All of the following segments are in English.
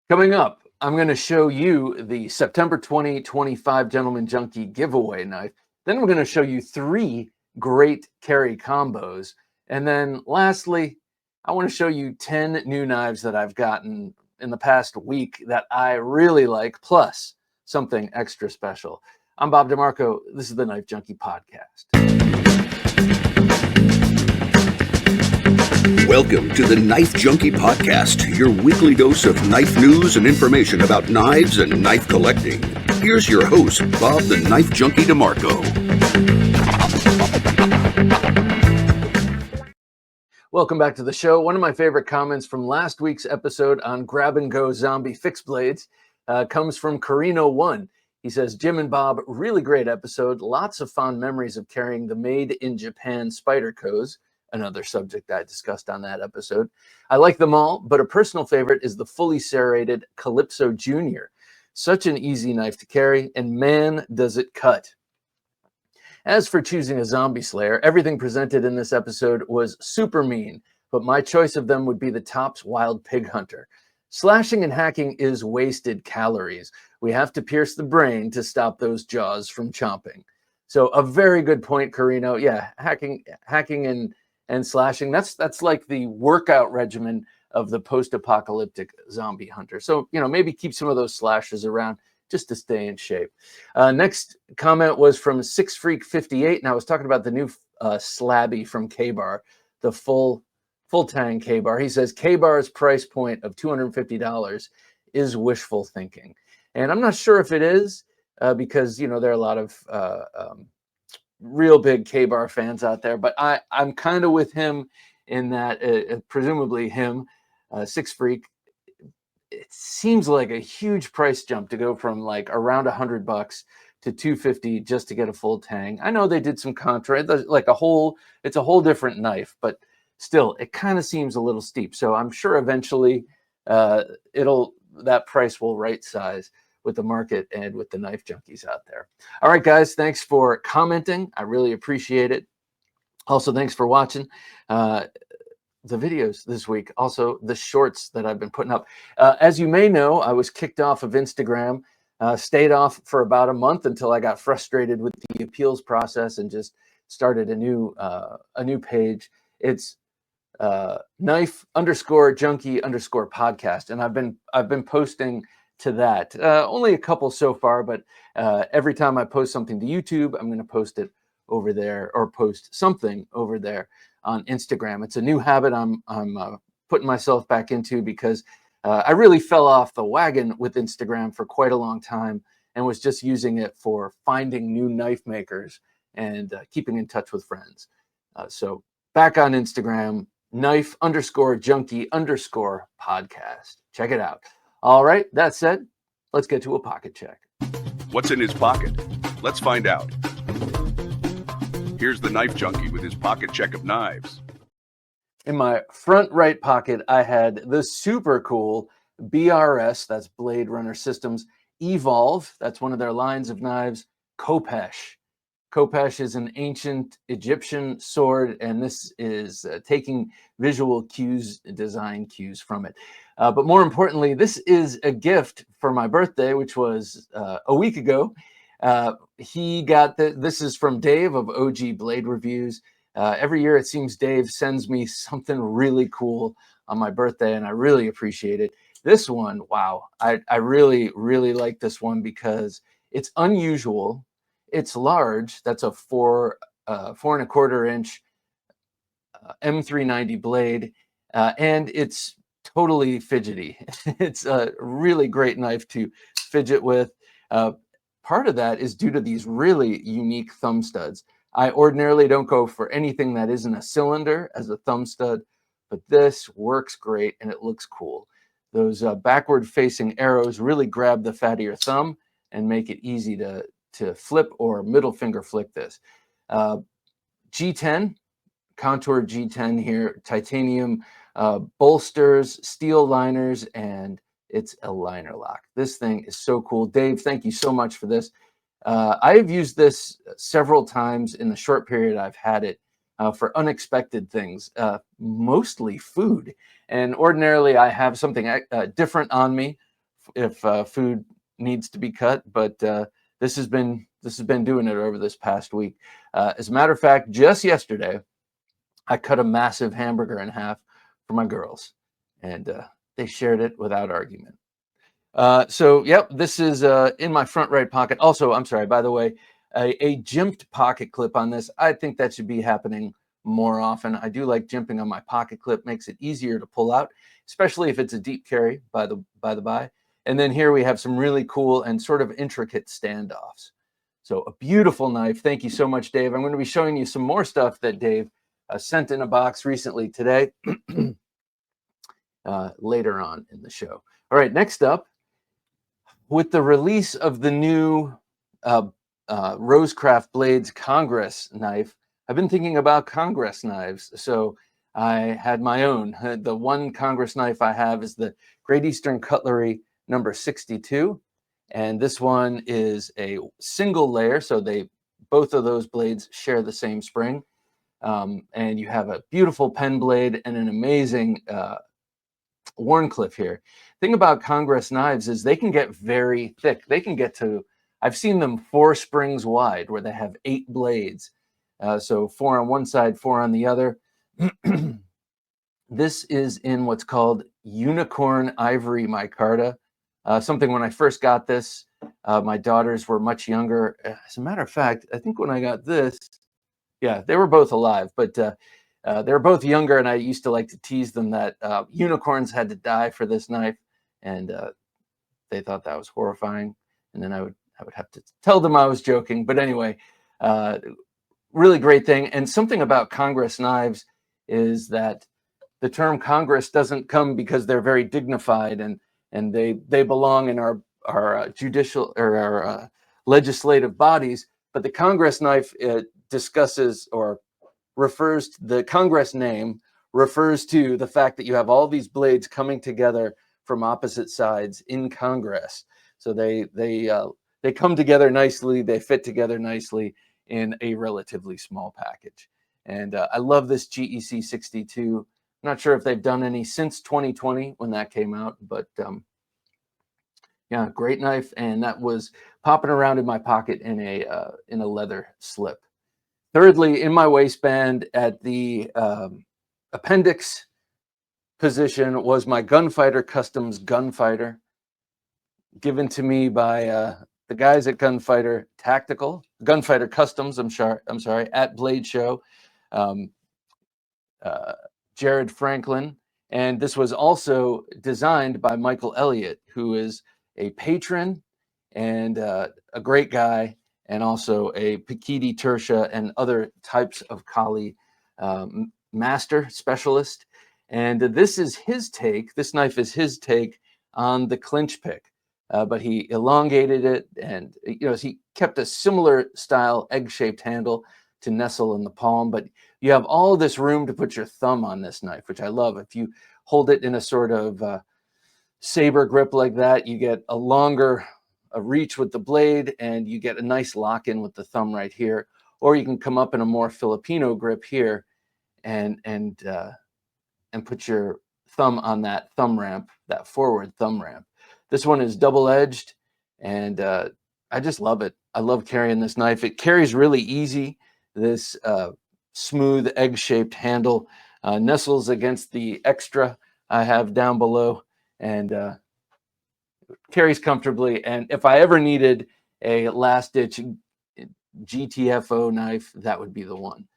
Coming up, I'm going to show you the September 2025 Gentleman Junkie giveaway knife. Then we're going to show you 3 great carry combos. And then lastly, I want to show you 10 new knives that I've gotten in the past week that I really like, plus something extra special. I'm Bob DeMarco. This is the Knife Junkie Podcast. Welcome to the Knife Junkie Podcast, your weekly dose of knife news and information about knives and knife collecting. Here's your host, Bob the Knife Junkie DeMarco. Welcome back to the show. One of my favorite comments from last week's episode on grab-and-go zombie fixed blades comes from Carino1. He says, Jim and Bob, really great episode. Lots of fond memories of carrying the made-in-Japan Spydercos, another subject I discussed on that episode. I like them all, but a personal favorite is the fully serrated Calypso Jr. Such an easy knife to carry, and man, does it cut. As for choosing a zombie slayer, everything presented in this episode was super mean, but my choice of them would be the Tops Wild Pig Hunter. Slashing and hacking is wasted calories. We have to pierce the brain to stop those jaws from chomping. So a very good point, Carino. Yeah, hacking and slashing, that's like the workout regimen of the post-apocalyptic zombie hunter. So, maybe keep some of those slashes around just to stay in shape. Next comment was from 6Freak58, and I was talking about the new Slabby from K-Bar, the full tang K-Bar. He says K-Bar's price point of $250 is wishful thinking. And I'm not sure if it is, because, there are a lot of real big K-Bar fans out there, but I'm kind of with him in that, presumably him, 6Freak, it seems like a huge price jump to go from like around $100 to $250 just to get a full tang. I know they did some contra, like it's a whole different knife, but still, it kind of seems a little steep. So I'm sure eventually that price will right size with the market and with the knife junkies out there. All right, guys, thanks for commenting. I really appreciate it. Also, thanks for watching the videos this week. Also, the shorts that I've been putting up. As you may know, I was kicked off of Instagram, stayed off for about a month until I got frustrated with the appeals process and just started a new page. It's Knife_Junkie_podcast, and I've been posting to that. Only a couple so far, but every time I post something to YouTube, I'm going to post it over there, or post something over there on Instagram. It's a new habit I'm putting myself back into because I really fell off the wagon with Instagram for quite a long time and was just using it for finding new knife makers and keeping in touch with friends. So back on Instagram, Knife_Junkie_podcast. Check it out. All right, that said, let's get to a pocket check. What's in his pocket? Let's find out. Here's the Knife Junkie with his pocket check of knives. In my front right pocket, I had the super cool BRS, that's Blade Runner Systems, E-Volve, that's one of their lines of knives, Kopesh. Kopesh is an ancient Egyptian sword, and this is taking visual cues, design cues from it. But more importantly, this is a gift for my birthday, which was a week ago. He got this is from Dave of OG Blade Reviews. Every year, it seems Dave sends me something really cool on my birthday, and I really appreciate it. This one, wow, I really, really like this one because it's unusual. It's large. That's a 4.25 inch M390 blade, and it's totally fidgety. It's a really great knife to fidget with. Part of that is due to these really unique thumb studs. I ordinarily don't go for anything that isn't a cylinder as a thumb stud, but this works great and it looks cool. Those backward-facing arrows really grab the fat of your thumb and make it easy to flip or middle finger flick this. G10, contour G10 here, titanium bolsters, steel liners, and it's a liner lock. This thing is so cool. Dave, thank you so much for this. I have used this several times in the short period I've had it for unexpected things, mostly food. And ordinarily I have something different on me if food needs to be cut, but this has been doing it over this past week. As a matter of fact, just yesterday, I cut a massive hamburger in half for my girls, and they shared it without argument. So, yep, this is in my front right pocket. Also, I'm sorry, by the way, a jimped pocket clip on this. I think that should be happening more often. I do like jimping on my pocket clip. Makes it easier to pull out, especially if it's a deep carry, by the by. And then here we have some really cool and sort of intricate standoffs. So a beautiful knife. Thank you so much, Dave. I'm going to be showing you some more stuff that Dave sent in a box recently today, later on in the show. All right, next up, with the release of the new RoseCraft Blades Congress knife, I've been thinking about Congress knives. So I had my own. The one Congress knife I have is the Great Eastern Cutlery number 62. And this one is a single layer. So both of those blades share the same spring. And you have a beautiful pen blade and an amazing Warncliffe here. Thing about Congress knives is they can get very thick. They can get to, I've seen them 4 springs wide where they have 8 blades. So 4 on one side, 4 on the other. This is in what's called unicorn ivory micarta. Something when I first got this, my daughters were much younger. As a matter of fact, I think when I got this, yeah, they were both alive, but they were both younger, and I used to like to tease them that unicorns had to die for this knife, and they thought that was horrifying. And then I would have to tell them I was joking. But anyway, really great thing. And something about Congress knives is that the term Congress doesn't come because they're very dignified and they belong in our judicial or our legislative bodies. But the Congress knife discusses or refers to the Congress name refers to the fact that you have all these blades coming together from opposite sides in Congress. So they come together nicely. They fit together nicely in a relatively small package. And I love this GEC 62. I'm not sure if they've done any since 2020 when that came out, but yeah, great knife. And that was popping around in my pocket in a leather slip. Thirdly, in my waistband at the appendix position was my Gunfighter Customs Gunfighter, given to me by the guys at Gunfighter Gunfighter Customs, I'm sorry, at Blade Show, Jared Franklin. And this was also designed by Michael Elliott, who is a patron and a great guy, and also a Pikiti Tersha and other types of Kali master specialist. And this is his take. This knife is his take on the Clinch pick. But he elongated it, and he kept a similar style egg-shaped handle to nestle in the palm. But you have all this room to put your thumb on this knife, which I love. If you hold it in a sort of saber grip like that, you get a longer reach with the blade, and you get a nice lock-in with the thumb right here. Or you can come up in a more Filipino grip here, and put your thumb on that thumb ramp, that forward thumb ramp. This one is double-edged, and I just love it. I love carrying this knife. It carries really easy. This smooth egg-shaped handle nestles against the extra I have down below, and carries comfortably. And if I ever needed a last-ditch GTFO knife, that would be the one.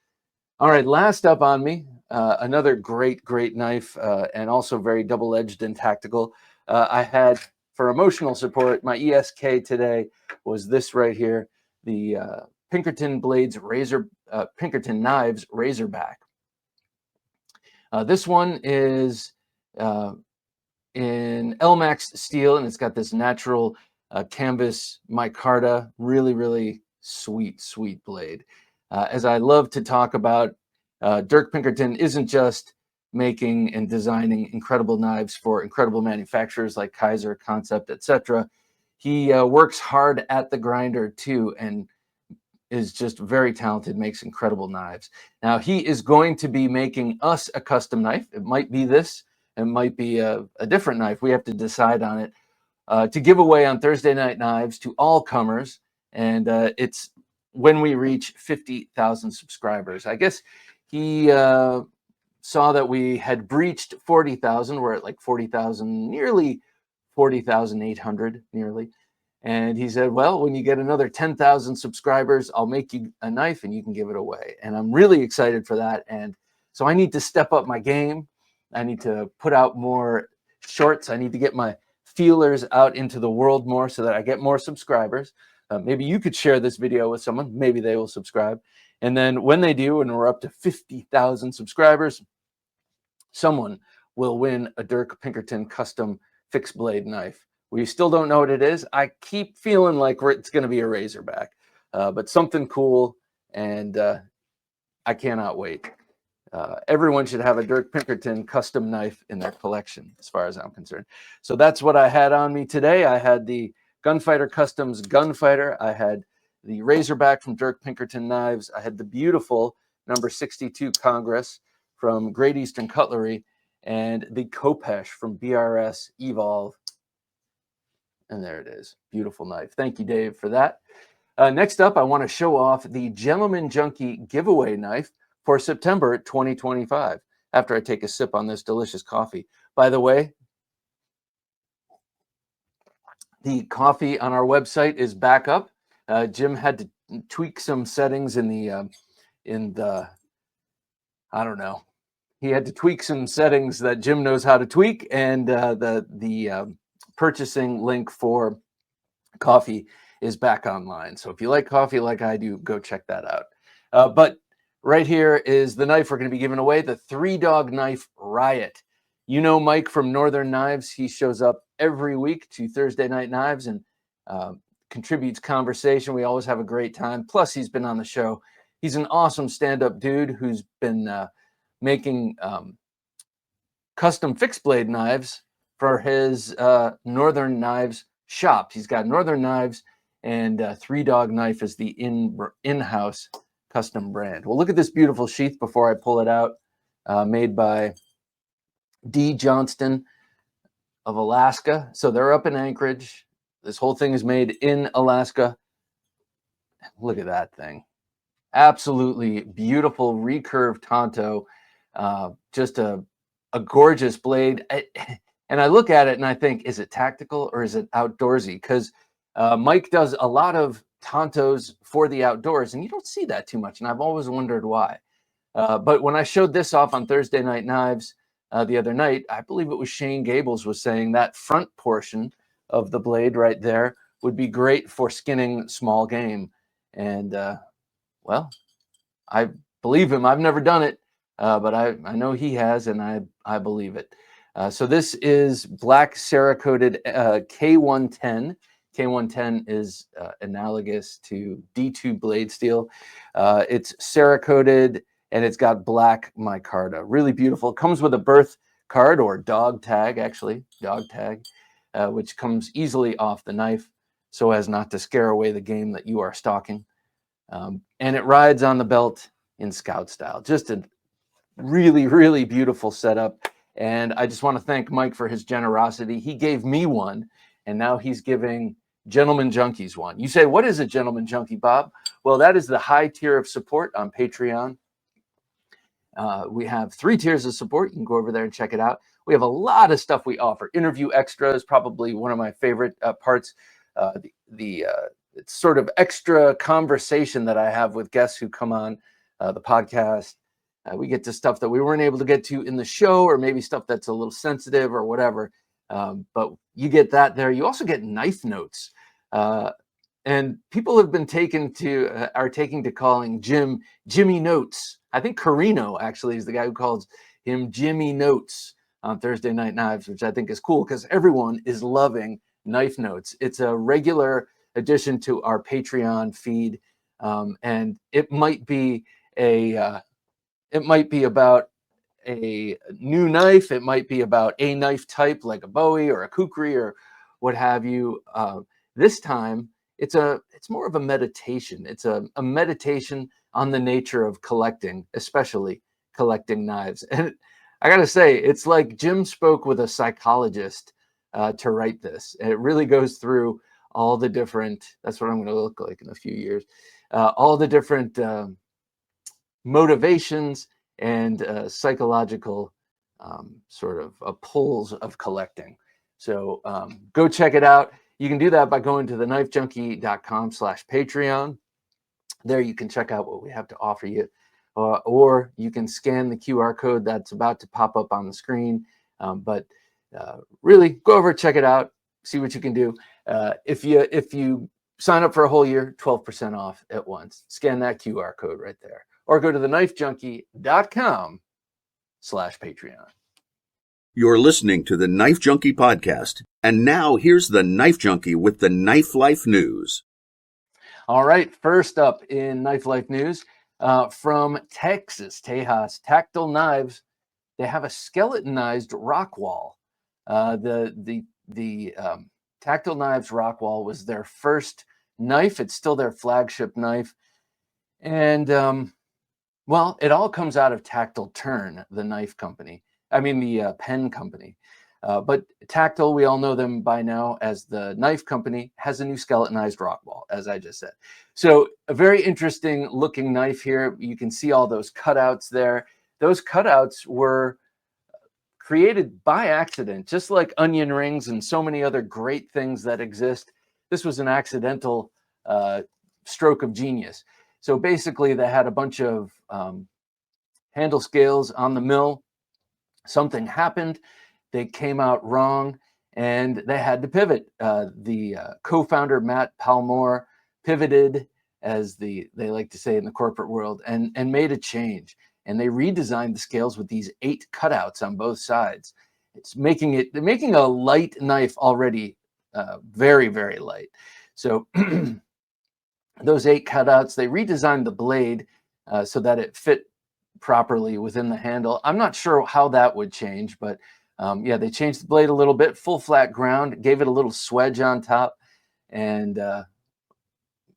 All right, last up on me, another great knife, and also very double-edged and tactical. I had, for emotional support, my ESK today was this right here, the Pinkerton Pinkerton Knives Razorback. This one is in Elmax steel, and it's got this natural canvas micarta, really sweet blade. As I love to talk about, Dirk Pinkerton isn't just making and designing incredible knives for incredible manufacturers like Kaiser, Concept, etc. He works hard at the grinder too, and is just very talented, makes incredible knives. Now he is going to be making us a custom knife. It might be this, it might be a different knife. We have to decide on it. to give away on Thursday Night Knives to all comers. And it's when we reach 50,000 subscribers. I guess he saw that we had breached 40,000. We're at like 40,000, nearly 40,800, nearly. And he said, well, when you get another 10,000 subscribers, I'll make you a knife and you can give it away. And I'm really excited for that. And so I need to step up my game. I need to put out more shorts. I need to get my feelers out into the world more so that I get more subscribers. Maybe you could share this video with someone. Maybe they will subscribe. And then when they do, and we're up to 50,000 subscribers, someone will win a Dirk Pinkerton custom fixed blade knife. We still don't know what it is. I keep feeling like it's going to be a Razorback, but something cool, and I cannot wait. Everyone should have a Dirk Pinkerton custom knife in their collection, as far as I'm concerned. So that's what I had on me today. I had the Gunfighter Customs Gunfighter. I had the Razorback from Dirk Pinkerton Knives. I had the beautiful number 62 Congress from Great Eastern Cutlery, and the Kopesh from BRS E-Volve. And there it is. Beautiful knife. Thank you, Dave, for that. Next up, I want to show off the Gentleman Junkie giveaway knife for September 2025 after I take a sip on this delicious coffee. By the way, the coffee on our website is back up. Jim had to tweak some settings in the I don't know. He had to tweak some settings that Jim knows how to tweak, and the purchasing link for coffee is back online. So if you like coffee like I do, go check that out. But right here is the knife we're going to be giving away, the 3-Dog Knife Riot. You know Mike from Northern Knives. He shows up every week to Thursday Night Knives and contributes conversation. We always have a great time. Plus, he's been on the show. He's an awesome stand-up dude who's been making custom fixed blade knives for his Northern Knives shop. He's got Northern Knives, and 3-Dog Knife is the in-house custom brand. Well, look at this beautiful sheath before I pull it out, made by D. Johnston of Alaska. So they're up in Anchorage. This whole thing is made in Alaska. Look at that thing. Absolutely beautiful recurved Tonto. Just a gorgeous blade. And I look at it and I think, is it tactical or is it outdoorsy? Because Mike does a lot of Tontos for the outdoors, and you don't see that too much. And I've always wondered why. But when I showed this off on Thursday Night Knives the other night, I believe it was Shane Gables was saying that front portion of the blade right there would be great for skinning small game. And well, I believe him. I've never done it, but I know he has, and I believe it. So this is black Cerakoted K110. K110 is analogous to D2 blade steel. It's Cerakoted, and it's got black micarta. Really beautiful. It comes with a birth card, or dog tag, actually, dog tag, which comes easily off the knife so as not to scare away the game that you are stalking. And it rides on the belt in scout style. Just a really, really beautiful setup. And I just want to thank Mike for his generosity. He gave me one, and now he's giving Gentleman Junkies one. You say, what is a Gentleman Junkie, Bob? Well, that is the high tier of support on Patreon. We have 3 tiers of support. You can go over there and check it out. We have a lot of stuff we offer. Interview extras, probably one of my favorite parts. It's sort of extra conversation that I have with guests who come on the podcast. We get to stuff that we weren't able to get to in the show, or maybe stuff that's a little sensitive or whatever. But you get that there. You also get knife notes. And people have been taking to calling Jim Jimmy Notes. I think Carino actually is the guy who calls him Jimmy Notes on Thursday Night Knives, which I think is cool because everyone is loving knife notes. It's a regular addition to our Patreon feed, and it might be about a new knife. It might be about a knife type like a Bowie or a Kukri or what have you. This time, it's more of a meditation. It's a meditation on the nature of collecting, especially collecting knives. And I got to say, it's like Jim spoke with a psychologist to write this. And it really goes through all the different, that's what I'm going to look like in a few years, all the different motivations and psychological sort of pulls of collecting. So go check it out. You can do that by going to the knifejunkie.com/Patreon. There you can check out what we have to offer you. Or you can scan the QR code that's about to pop up on the screen. But really, go over, check it out, see what you can do. If you sign up for a whole year, 12% off at once. Scan that QR code right there. Or go to the knifejunkie.com/Patreon. You're listening to the Knife Junkie podcast. And now here's the Knife Junkie with the Knife Life News. All right, first up in Knife Life News, from Texas, Tejas, Tactile Knives, they have a skeletonized Rockwall. The Tactile Knives Rockwall was their first knife. It's still their flagship knife. And, well, it all comes out of Tactile Turn, the knife company. I mean, the pen company. But Tactile, we all know them by now as the knife company, has a new skeletonized Rockwall, as I just said. So a very interesting looking knife here. You can see all those cutouts there. Those cutouts were created by accident, just like onion rings and so many other great things that exist. This was an accidental stroke of genius. So basically, they had a bunch of handle scales on the mill. Something happened. They came out wrong, and they had to pivot. The co-founder, Matt Palmore, pivoted, as they like to say in the corporate world, and made a change. And they redesigned the scales with these 8 cutouts on both sides. It's making a light knife already, very, very light. So those 8 cutouts, they redesigned the blade so that it fit properly within the handle. I'm not sure how that would change, but yeah, they changed the blade a little bit, full flat ground, gave it a little swedge on top, and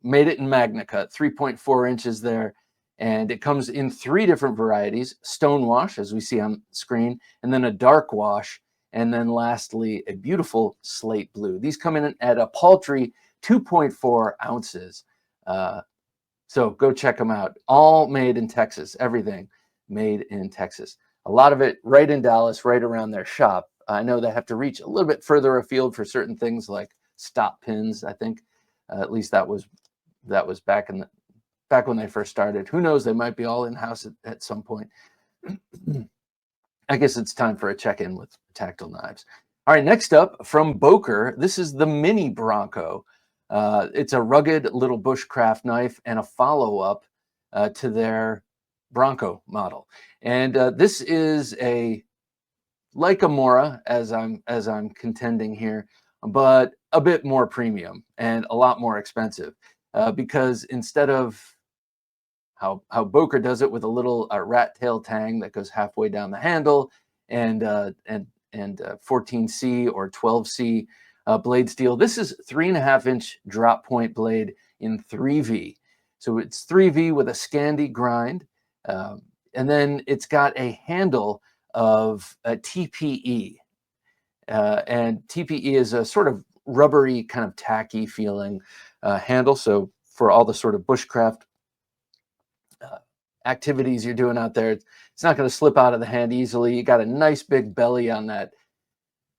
made it in Magna Cut, 3.4 inches there. And it comes in 3 different varieties: stone wash, as we see on screen, and then a dark wash, and then lastly, a beautiful slate blue. These come in at a paltry 2.4 ounces. So go check them out. All made in Texas, everything made in Texas. A lot of it right in Dallas, right around their shop. I know they have to reach a little bit further afield for certain things like stop pins, I think. At least that was back when they first started. Who knows? They might be all in-house at some point. I guess it's time for a check-in with Tactile Knives. All right, next up from Boker, this is the Mini Bronco. It's a rugged little bushcraft knife and a follow-up to their Bronco model. And this is like a Mora, as I'm contending here, but a bit more premium and a lot more expensive, because instead of how Boker does it with a little rat tail tang that goes halfway down the handle, and 14C or 12C blade steel. This is 3.5-inch drop point blade in 3V. So it's 3V with a Scandi grind, and then it's got a handle of a TPE. And TPE is a sort of rubbery, kind of tacky feeling handle. So for all the sort of bushcraft activities you're doing out there, it's not going to slip out of the hand easily. You got a nice big belly on that,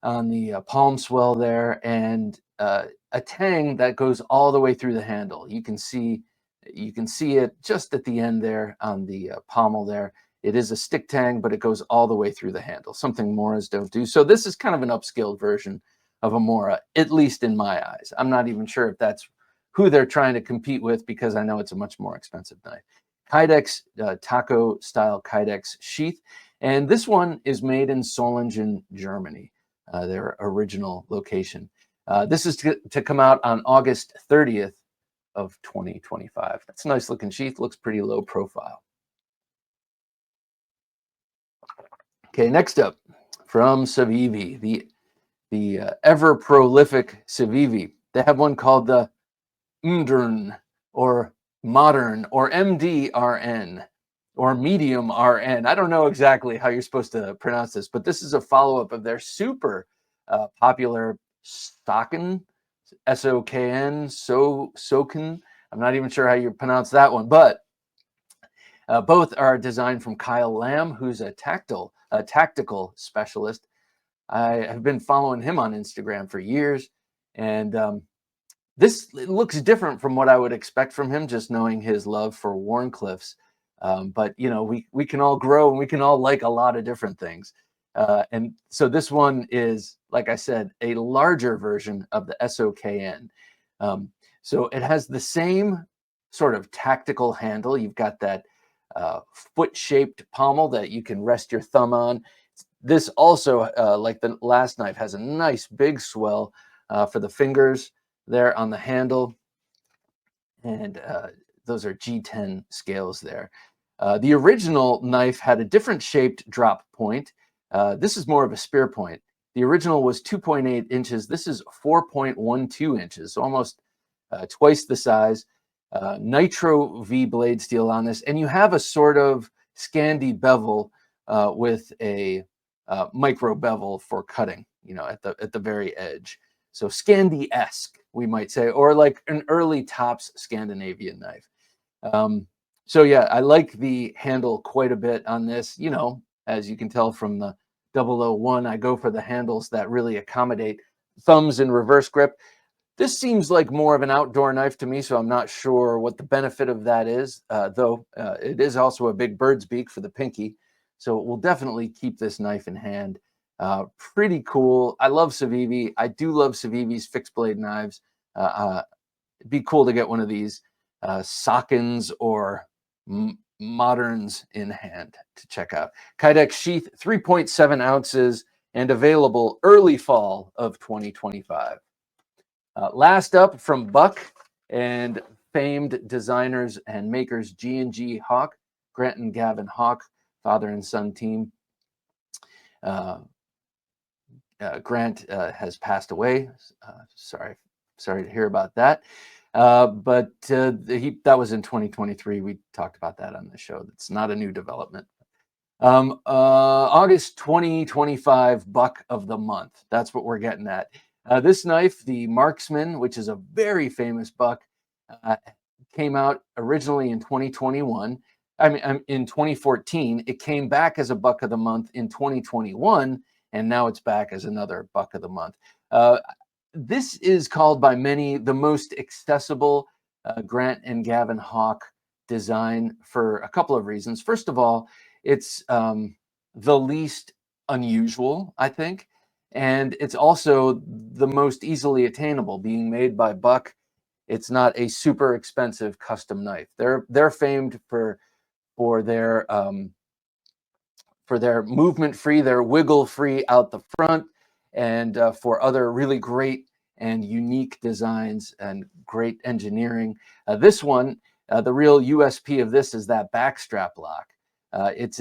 on the palm swell there, and a tang that goes all the way through the handle. You can see it just at the end there on the pommel there. It is a stick tang, but it goes all the way through the handle, something Moras don't do. So this is kind of an upscaled version of a Mora, at least in my eyes. I'm not even sure if that's who they're trying to compete with, because I know it's a much more expensive knife. Kydex, taco style Kydex sheath. And this one is made in Solingen, Germany, their original location. This is to come out on August 30th of 2025. That's a nice looking sheath, looks pretty low profile. Okay, next up from Civivi, the ever prolific Civivi. They have one called the MDRN, or Modern, or MDRN, or Medium RN. I don't know exactly how you're supposed to pronounce this, but this is a follow-up of their super popular SOKN, SOKN, SOKN. I'm not even sure how you pronounce that one, but both are designed from Kyle Lamb, who's a tactical specialist. I have been following him on Instagram for years, and this looks different from what I would expect from him, just knowing his love for Wharncliffes. But you know, we can all grow and we can all like a lot of different things. And so this one is, like I said, a larger version of the SOKN. So it has the same sort of tactical handle. You've got that foot-shaped pommel that you can rest your thumb on. This also, like the last knife, has a nice big swell for the fingers there on the handle. And those are G10 scales there. The original knife had a different shaped drop point. This is more of a spear point. The original was 2.8 inches. This is 4.12 inches, so almost twice the size. Nitro V blade steel on this, and you have a sort of Scandi bevel with a micro bevel for cutting, you know, at the very edge. So Scandi-esque, we might say, or like an early tops Scandinavian knife. So yeah, I like the handle quite a bit on this. You know, as you can tell from the 001, I go for the handles that really accommodate thumbs in reverse grip. This seems like more of an outdoor knife to me, so I'm not sure what the benefit of that is, though it is also a big bird's beak for the pinky. So we'll definitely keep this knife in hand. Pretty cool. I love Civivi. I do love Civivi's fixed blade knives. It'd be cool to get one of these SOKNs or Moderns in hand to check out. Kydex Sheath, 3.7 ounces, and available early fall of 2025. Last up from Buck and famed designers and makers G&G Hawk, Grant and Gavin Hawk, father and son team. Grant has passed away. Sorry to hear about that. But that was in 2023. We talked about that on the show. That's not a new development. August 2025 Buck of the Month. That's what we're getting at. This knife, the Marksman, which is a very famous buck, came out originally in 2021. I mean, in 2014. It came back as a Buck of the Month in 2021, and now it's back as another Buck of the Month. This is called by many the most accessible Grant and Gavin Hawk design for a couple of reasons. First of all, it's the least unusual, I think. And it's also the most easily attainable, being made by Buck. It's not a super expensive custom knife. They're famed for their movement free, their wiggle free out the front, and for other really great and unique designs and great engineering. This one, the real USP of this is that backstrap lock. It's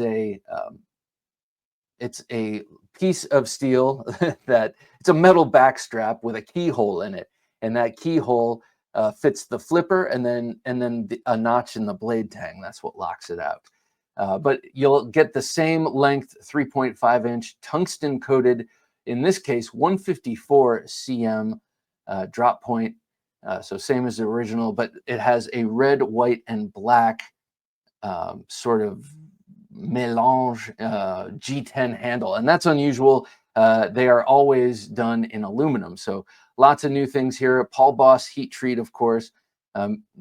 a piece of steel that it's a metal backstrap with a keyhole in it, and that keyhole fits the flipper and then a notch in the blade tang. That's what locks it out. But you'll get the same length, 3.5 inch tungsten coated, in this case 154 cm drop point. So same as the original, but it has a red, white, and black sort of melange G10 handle, and that's unusual. They are always done in aluminum, so lots of new things here. Paul Boss heat treat, of course,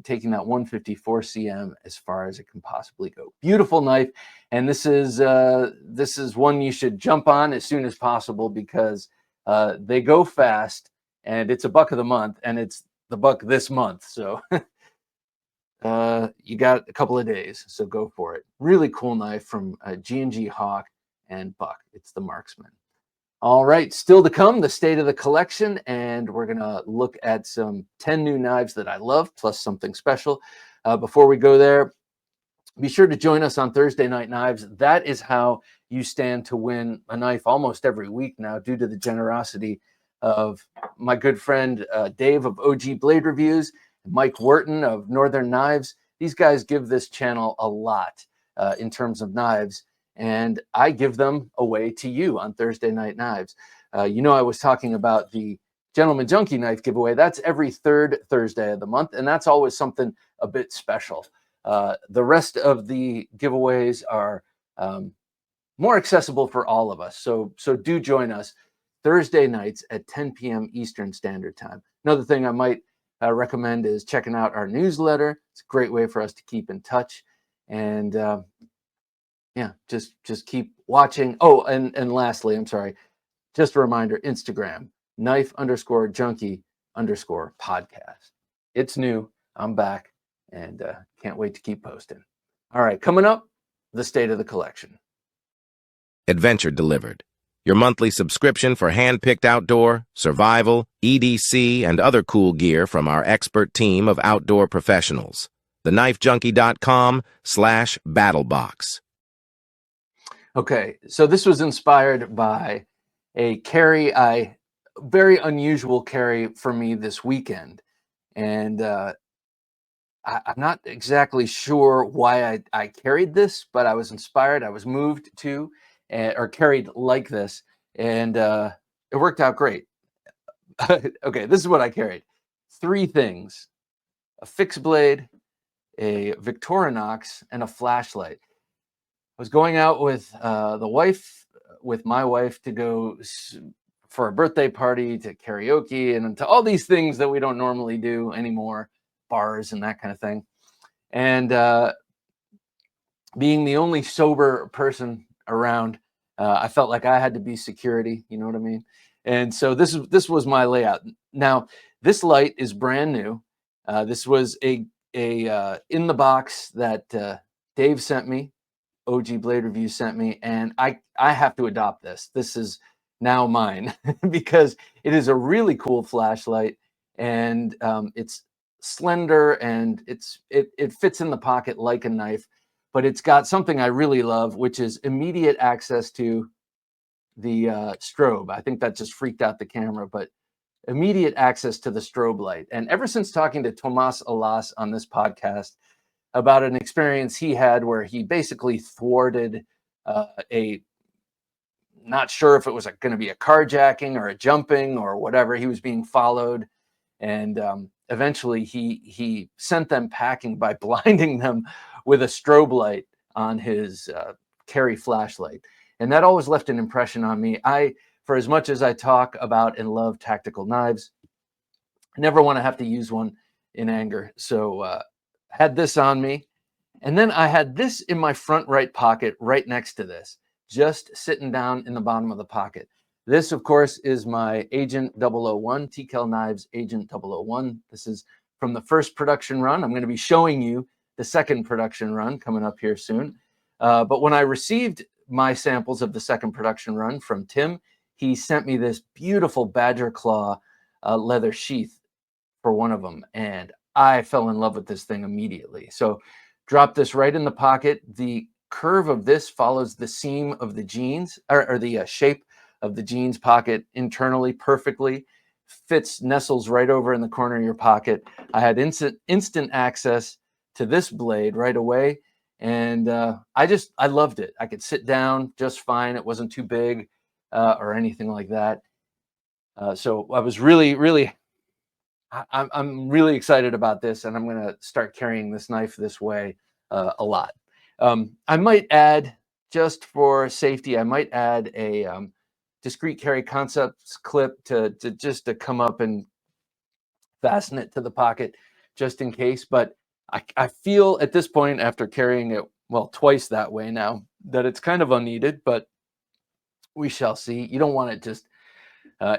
taking that 154 cm as far as it can possibly go. Beautiful knife, and this is one you should jump on as soon as possible, because they go fast, and it's a Buck of the Month, and it's the Buck this month, so you got a couple of days, so go for it. Really cool knife from G&G Hawk and Buck. It's the Marksman. All right, still to come, the state of the collection, and we're going to look at some 10 new knives that I love, plus something special. Before we go there, be sure to join us on Thursday Night Knives. That is how you stand to win a knife almost every week now, due to the generosity of my good friend Dave of OG Blade Reviews, Mike Wharton of Northern Knives. These guys give this channel a lot in terms of knives, and I give them away to you on Thursday Night Knives. You know, I was talking about the Gentleman Junkie knife giveaway. That's every third Thursday of the month, and that's always something a bit special. The rest of the giveaways are more accessible for all of us. So do join us Thursday nights at 10 p.m. Eastern Standard Time. Another thing I might recommend is checking out our newsletter. It's a great way for us to keep in touch. And yeah, just keep watching. Oh, and lastly, I'm sorry, just a reminder, Instagram, knife_junkie_podcast. It's new. I'm back and can't wait to keep posting. All right, coming up, the state of the collection. Adventure Delivered, your monthly subscription for hand-picked outdoor, survival, EDC, and other cool gear from our expert team of outdoor professionals. TheKnifeJunkie.com/battlebox. Okay, so this was inspired by a carry, very unusual carry for me this weekend. And I'm not exactly sure why I carried this, but I was inspired. I was moved to, or carried like this, and it worked out great. Okay, this is what I carried. 3 things: a fixed blade, a Victorinox, and a flashlight. I was going out with my wife to go for a birthday party, to karaoke, and to all these things that we don't normally do anymore, bars and that kind of thing. And being the only sober person around, I felt like I had to be security. You know what I mean? And so this was my layout. Now, this light is brand new. This was a in the box that Dave sent me. OG Blade Review sent me, and I have to adopt this. This is now mine because it is a really cool flashlight, and it's slender, and it fits in the pocket like a knife, but it's got something I really love, which is immediate access to the strobe. I think that just freaked out the camera, but immediate access to the strobe light. And ever since talking to Tomas Alas on this podcast about an experience he had where he basically thwarted not sure if it was going to be a carjacking or a jumping or whatever. He was being followed, and eventually he sent them packing by blinding them with a strobe light on his carry flashlight. And that always left an impression on me. For as much as I talk about and love tactical knives, I never want to have to use one in anger. So had this on me, and then I had this in my front right pocket right next to this, just sitting down in the bottom of the pocket. This, of course, is my Agent 001, TKell Knives Agent 001. This is from the first production run. I'm going to be showing you the second production run coming up here soon. But when I received my samples of the second production run from Tim, he sent me this beautiful badger claw leather sheath for one of them, and I fell in love with this thing immediately. So drop this right in the pocket. The curve of this follows the seam of the jeans, or the shape of the jeans pocket internally perfectly. Fits, nestles right over in the corner of your pocket. I had instant access to this blade right away, and I loved it. I could sit down just fine. It wasn't too big or anything like that. So I was really I'm really excited about this, and I'm going to start carrying this knife this way a lot. I might add, just for safety, I might add a discrete carry concepts clip to come up and fasten it to the pocket just in case. But I feel at this point, after carrying it, well, twice that way now, that it's kind of unneeded, but we shall see. You don't want it just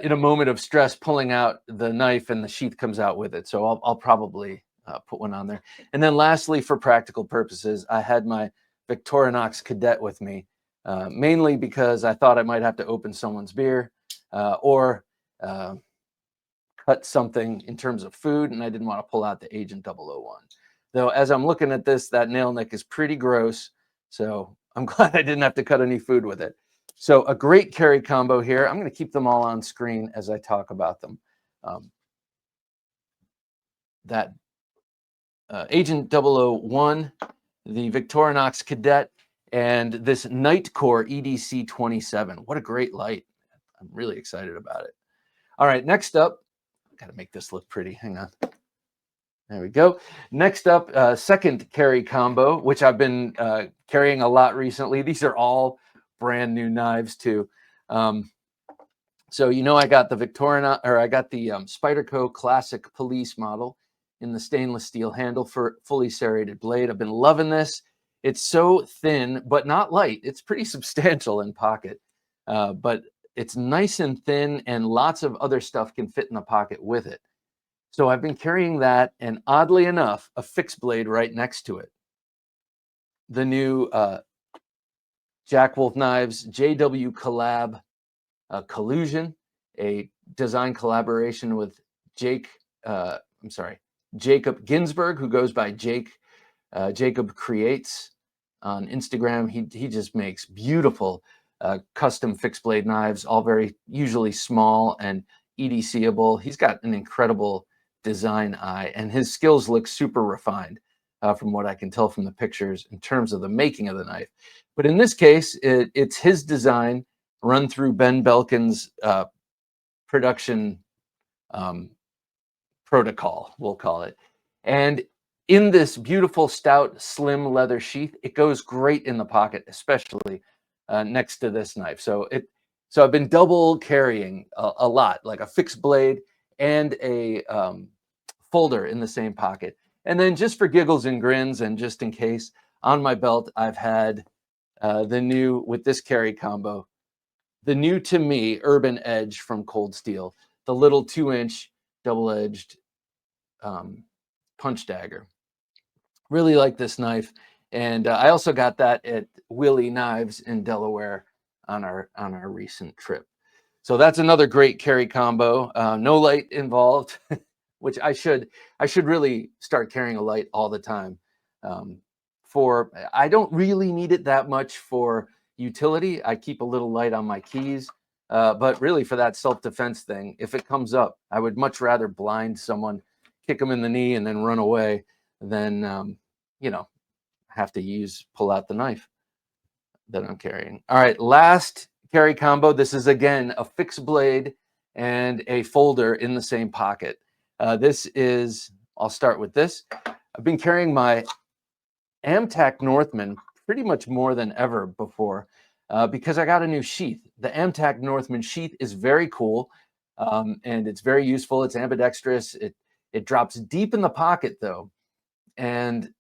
in a moment of stress pulling out the knife and the sheath comes out with it. So I'll probably put one on there. And then lastly, for practical purposes, I had my Victorinox Cadet with me, mainly because I thought I might have to open someone's beer or cut something in terms of food, and I didn't want to pull out the Agent 001. Though as I'm looking at this, that nail nick is pretty gross, so I'm glad I didn't have to cut any food with it. So a great carry combo here. I'm going to keep them all on screen as I talk about them. That Agent 001, the Victorinox Cadet, and this Nitercore EDC 27. What a great light. I'm really excited about it. All right, next up, got to make this look pretty. Hang on. There we go. Next up, second carry combo, which I've been carrying a lot recently. These are all brand new knives too. So I got the Victorinox, or I got the Spyderco Classic Police model in the stainless steel handle for fully serrated blade. I've been loving this. It's so thin, but not light. It's pretty substantial in pocket, but it's nice and thin, and lots of other stuff can fit in the pocket with it. So I've been carrying that, and oddly enough, a fixed blade right next to it. The new Jack Wolf Knives JW Kollab Collusion, a design collaboration with Jacob Ginsberg, who goes by Jacob Creates on Instagram. He just makes beautiful custom fixed blade knives, all very usually small and EDCable. He's got an incredible design eye, and his skills look super refined from what I can tell from the pictures in terms of the making of the knife. But in this case, it's his design run through Ben Belkin's production protocol, we'll call it. And in this beautiful, stout, slim leather sheath, it goes great in the pocket, especially next to this knife. So I've been double carrying a lot, like a fixed blade and a folder in the same pocket. And then just for giggles and grins, and just in case, on my belt, I've had the new, with this carry combo, the new to me Urban Edge from Cold Steel, the little 2-inch double-edged punch dagger. Really like this knife. And I also got that at Willie Knives in Delaware on our recent trip. So that's another great carry combo. No light involved, which I should really start carrying a light all the time. I don't really need it that much for utility. I keep a little light on my keys, but really for that self-defense thing, if it comes up, I would much rather blind someone, kick them in the knee, and then run away than have to pull out the knife that I'm carrying. All right, last carry combo. This is again a fixed blade and a folder in the same pocket. I'll start with this. I've been carrying my Amtac Northman pretty much more than ever before because I got a new sheath. The Amtac Northman sheath is very cool, and it's very useful. It's ambidextrous. It drops deep in the pocket though, and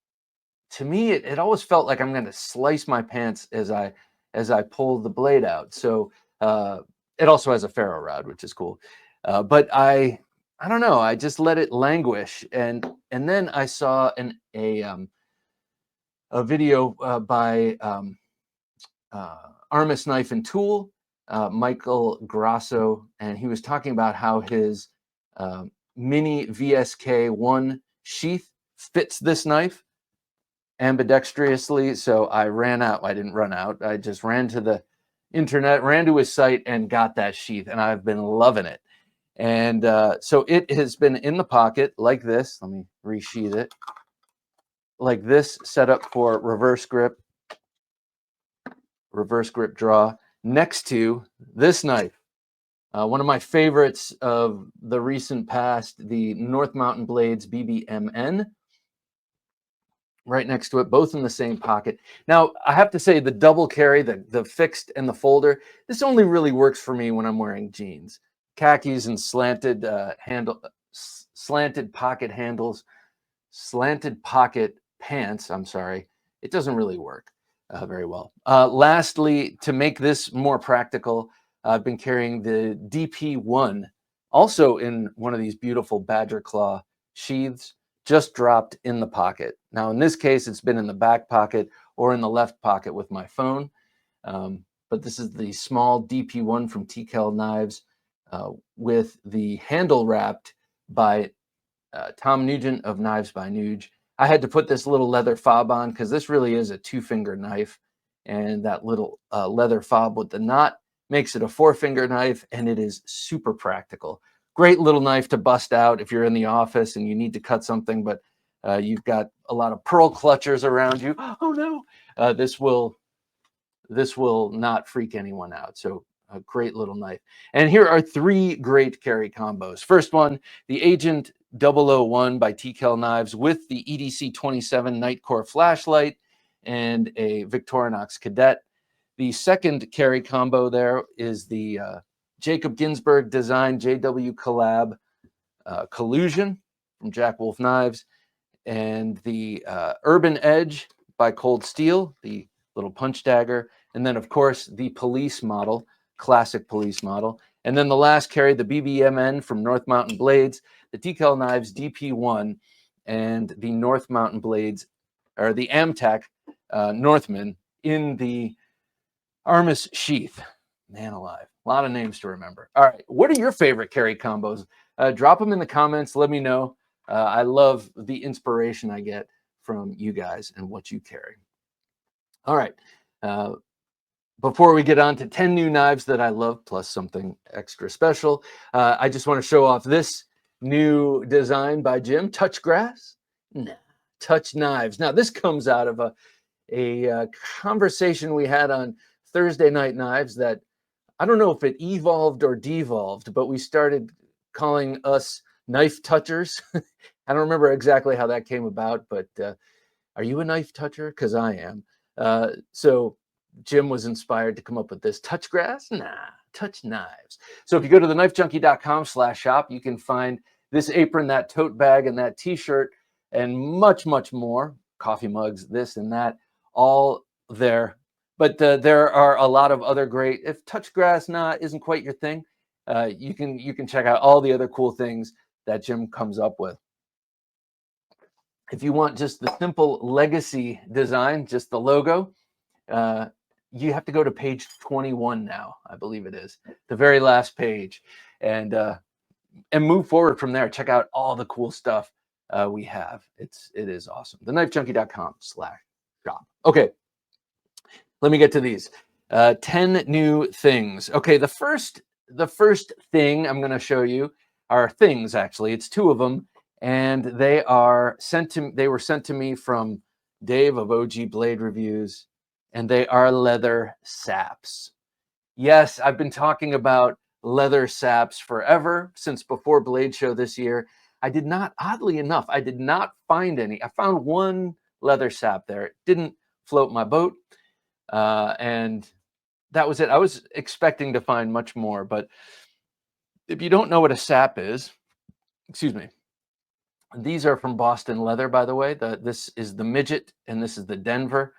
to me, it always felt like I'm going to slice my pants as I pull the blade out. So it also has a ferro rod, which is cool. But I don't know. I just let it languish, and then I saw a video by Armis Knife and Tool, Michael Grasso, and he was talking about how his mini VSK1 sheath fits this knife ambidextrously. So I ran out. I didn't run out. I just ran to the internet, ran to his site, and got that sheath, and I've been loving it. And so it has been in the pocket like this. Let me resheath it. Like this, set up for reverse grip draw, next to this knife. One of my favorites of the recent past, the North Mountain Blades BBMN. Right next to it, both in the same pocket. Now, I have to say the double carry, the fixed and the folder, this only really works for me when I'm wearing jeans. Khakis and slanted pocket handles, slanted pocket pants, I'm sorry, it doesn't really work very well. Lastly, to make this more practical, I've been carrying the DP1, also in one of these beautiful badger claw sheaths, just dropped in the pocket. Now, in this case, it's been in the back pocket or in the left pocket with my phone. But this is the small DP1 from TKell Knives with the handle wrapped by Tom Nugent of Knives by Nuge. I had to put this little leather fob on because this really is a 2-finger knife. And that little leather fob with the knot makes it a 4-finger knife, and it is super practical. Great little knife to bust out if you're in the office and you need to cut something, but you've got a lot of pearl clutchers around you. Oh no! This will not freak anyone out. So A great little knife. And here are 3 great carry combos. First one, the Agent 001 by TKell knives with the EDC 27 Nitercore flashlight and a Victorinox Cadet. The second carry combo there is the Jacob Ginsberg design JW Kollab Collusion from Jack Wolf Knives, and the Urban Edge by Cold Steel, the little punch dagger, and then of course the police model, classic police model, and then the last carry, the BBMN from North Mountain Blades, the TKell Knives DP1, and the North Mountain Blades, or the Amtac Northman in the Armis Sheath. Man alive, a lot of names to remember. All right, what are your favorite carry combos? Drop them in the comments. Let me know. I love the inspiration I get from you guys and what you carry. All right. Before we get on to 10 new knives that I love, plus something extra special, I just want to show off this new design by Jim. Touch grass? Nah, touch knives. Now, this comes out of a conversation we had on Thursday Night Knives that I don't know if it evolved or devolved, but we started calling us knife touchers. I don't remember exactly how that came about, but are you a knife toucher? Because I am. So Jim was inspired to come up with this. Touch grass? Nah, touch knives. So if you go to thenifejunkie.com/shop, you can find this apron, that tote bag, and that t-shirt, and much, much more. Coffee mugs, this and that, all there. But there are a lot of other great, if touch grass isn't quite your thing, you can check out all the other cool things that Jim comes up with. If you want just the simple legacy design, just the logo, you have to go to page 21 now, I believe it is, the very last page, and move forward from there. Check out all the cool stuff we have. It is awesome. thenifejunkie.com/shop. Okay, let me get to these 10 new things. Okay, the first thing I'm going to show you are things. Actually, it's 2 of them, and they were sent to me from Dave of OG Blade Reviews, and they are leather saps. Yes, I've been talking about leather saps forever, since before Blade Show this year. Oddly enough, I did not find any. I found one leather sap there. It didn't float my boat, and that was it. I was expecting to find much more, but if you don't know what a sap is, excuse me, these are from Boston Leather, by the way. This is the Midget, and this is the Denver.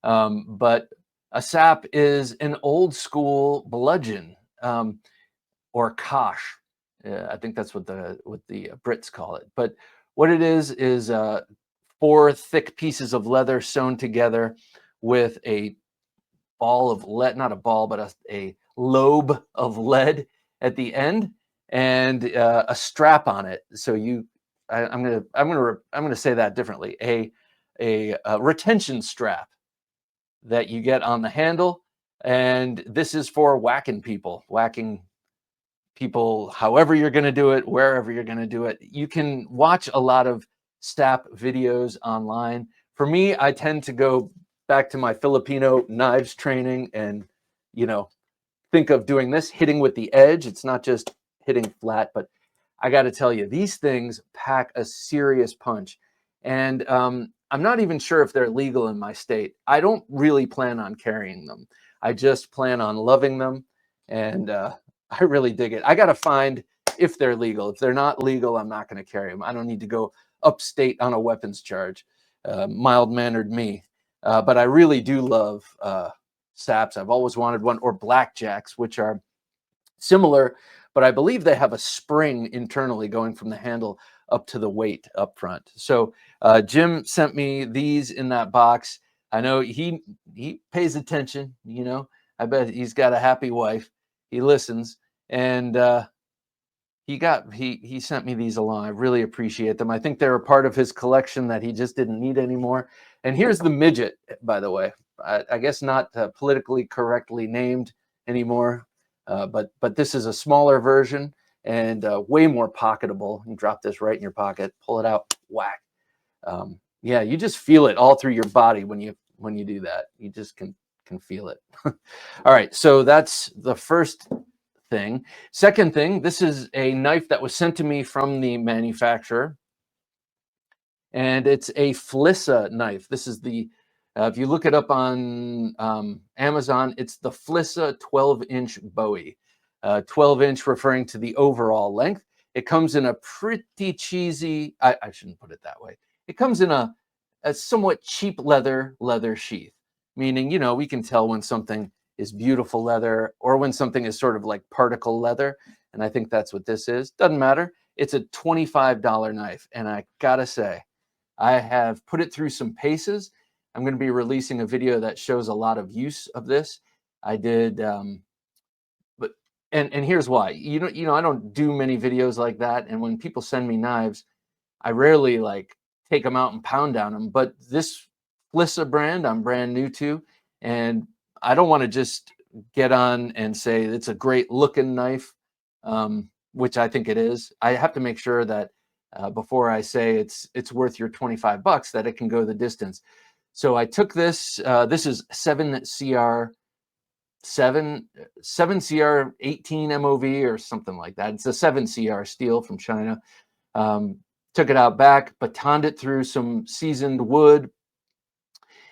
But a sap is an old school bludgeon, or kosh. I think that's what the Brits call it. But what it is 4 thick pieces of leather sewn together with a ball of lead, not a ball, but a lobe of lead at the end, and a strap on it. So I'm gonna say that differently. A retention strap that you get on the handle, and this is for whacking people however you're going to do it, wherever you're going to do it. You can watch a lot of sap videos online. For me, I tend to go back to my Filipino knives training and think of doing this, hitting with the edge. It's not just hitting flat, but I got to tell you, these things pack a serious punch. And I'm not even sure if they're legal in my state. I don't really plan on carrying them. I just plan on loving them, and I really dig it. I got to find if they're legal. If they're not legal, I'm not going to carry them. I don't need to go upstate on a weapons charge. Mild-mannered me. But I really do love saps. I've always wanted one, or blackjacks, which are similar, but I believe they have a spring internally going from the handle up to the weight up front. So Jim sent me these in that box. I know he pays attention, I bet he's got a happy wife. He listens, and he sent me these along. I really appreciate them. I think they're a part of his collection that he just didn't need anymore. And here's the Midget, by the way. I guess not politically correctly named anymore, but this is a smaller version and way more pocketable. You drop this right in your pocket, pull it out, whack. Yeah, you just feel it all through your body when you do that. You just can can feel it. All right, so that's the first thing. Second thing, this is a knife that was sent to me from the manufacturer, and it's a Flissa knife. This is the, if you look it up on Amazon, it's the Flissa 12-inch Bowie. 12-inch referring to the overall length. It comes in a pretty cheesy, I shouldn't put it that way. It comes in a somewhat cheap leather sheath, meaning, you know, we can tell when something is beautiful leather or when something is sort of like particle leather. And I think that's what this is. Doesn't matter. It's a $25 knife. And I gotta say, I have put it through some paces. I'm going to be releasing a video that shows a lot of use of this. I did, but here's why. You know, I don't do many videos like that. And when people send me knives, I rarely like take them out and pound down them. But this Flissa brand, I'm brand new to, and I don't want to just get on and say it's a great looking knife, which I think it is. I have to make sure that before I say it's worth your $25, that it can go the distance. So I took this. This is 7CR 18 MOV or something like that. It's a 7CR steel from China. Took it out back, batoned it through some seasoned wood,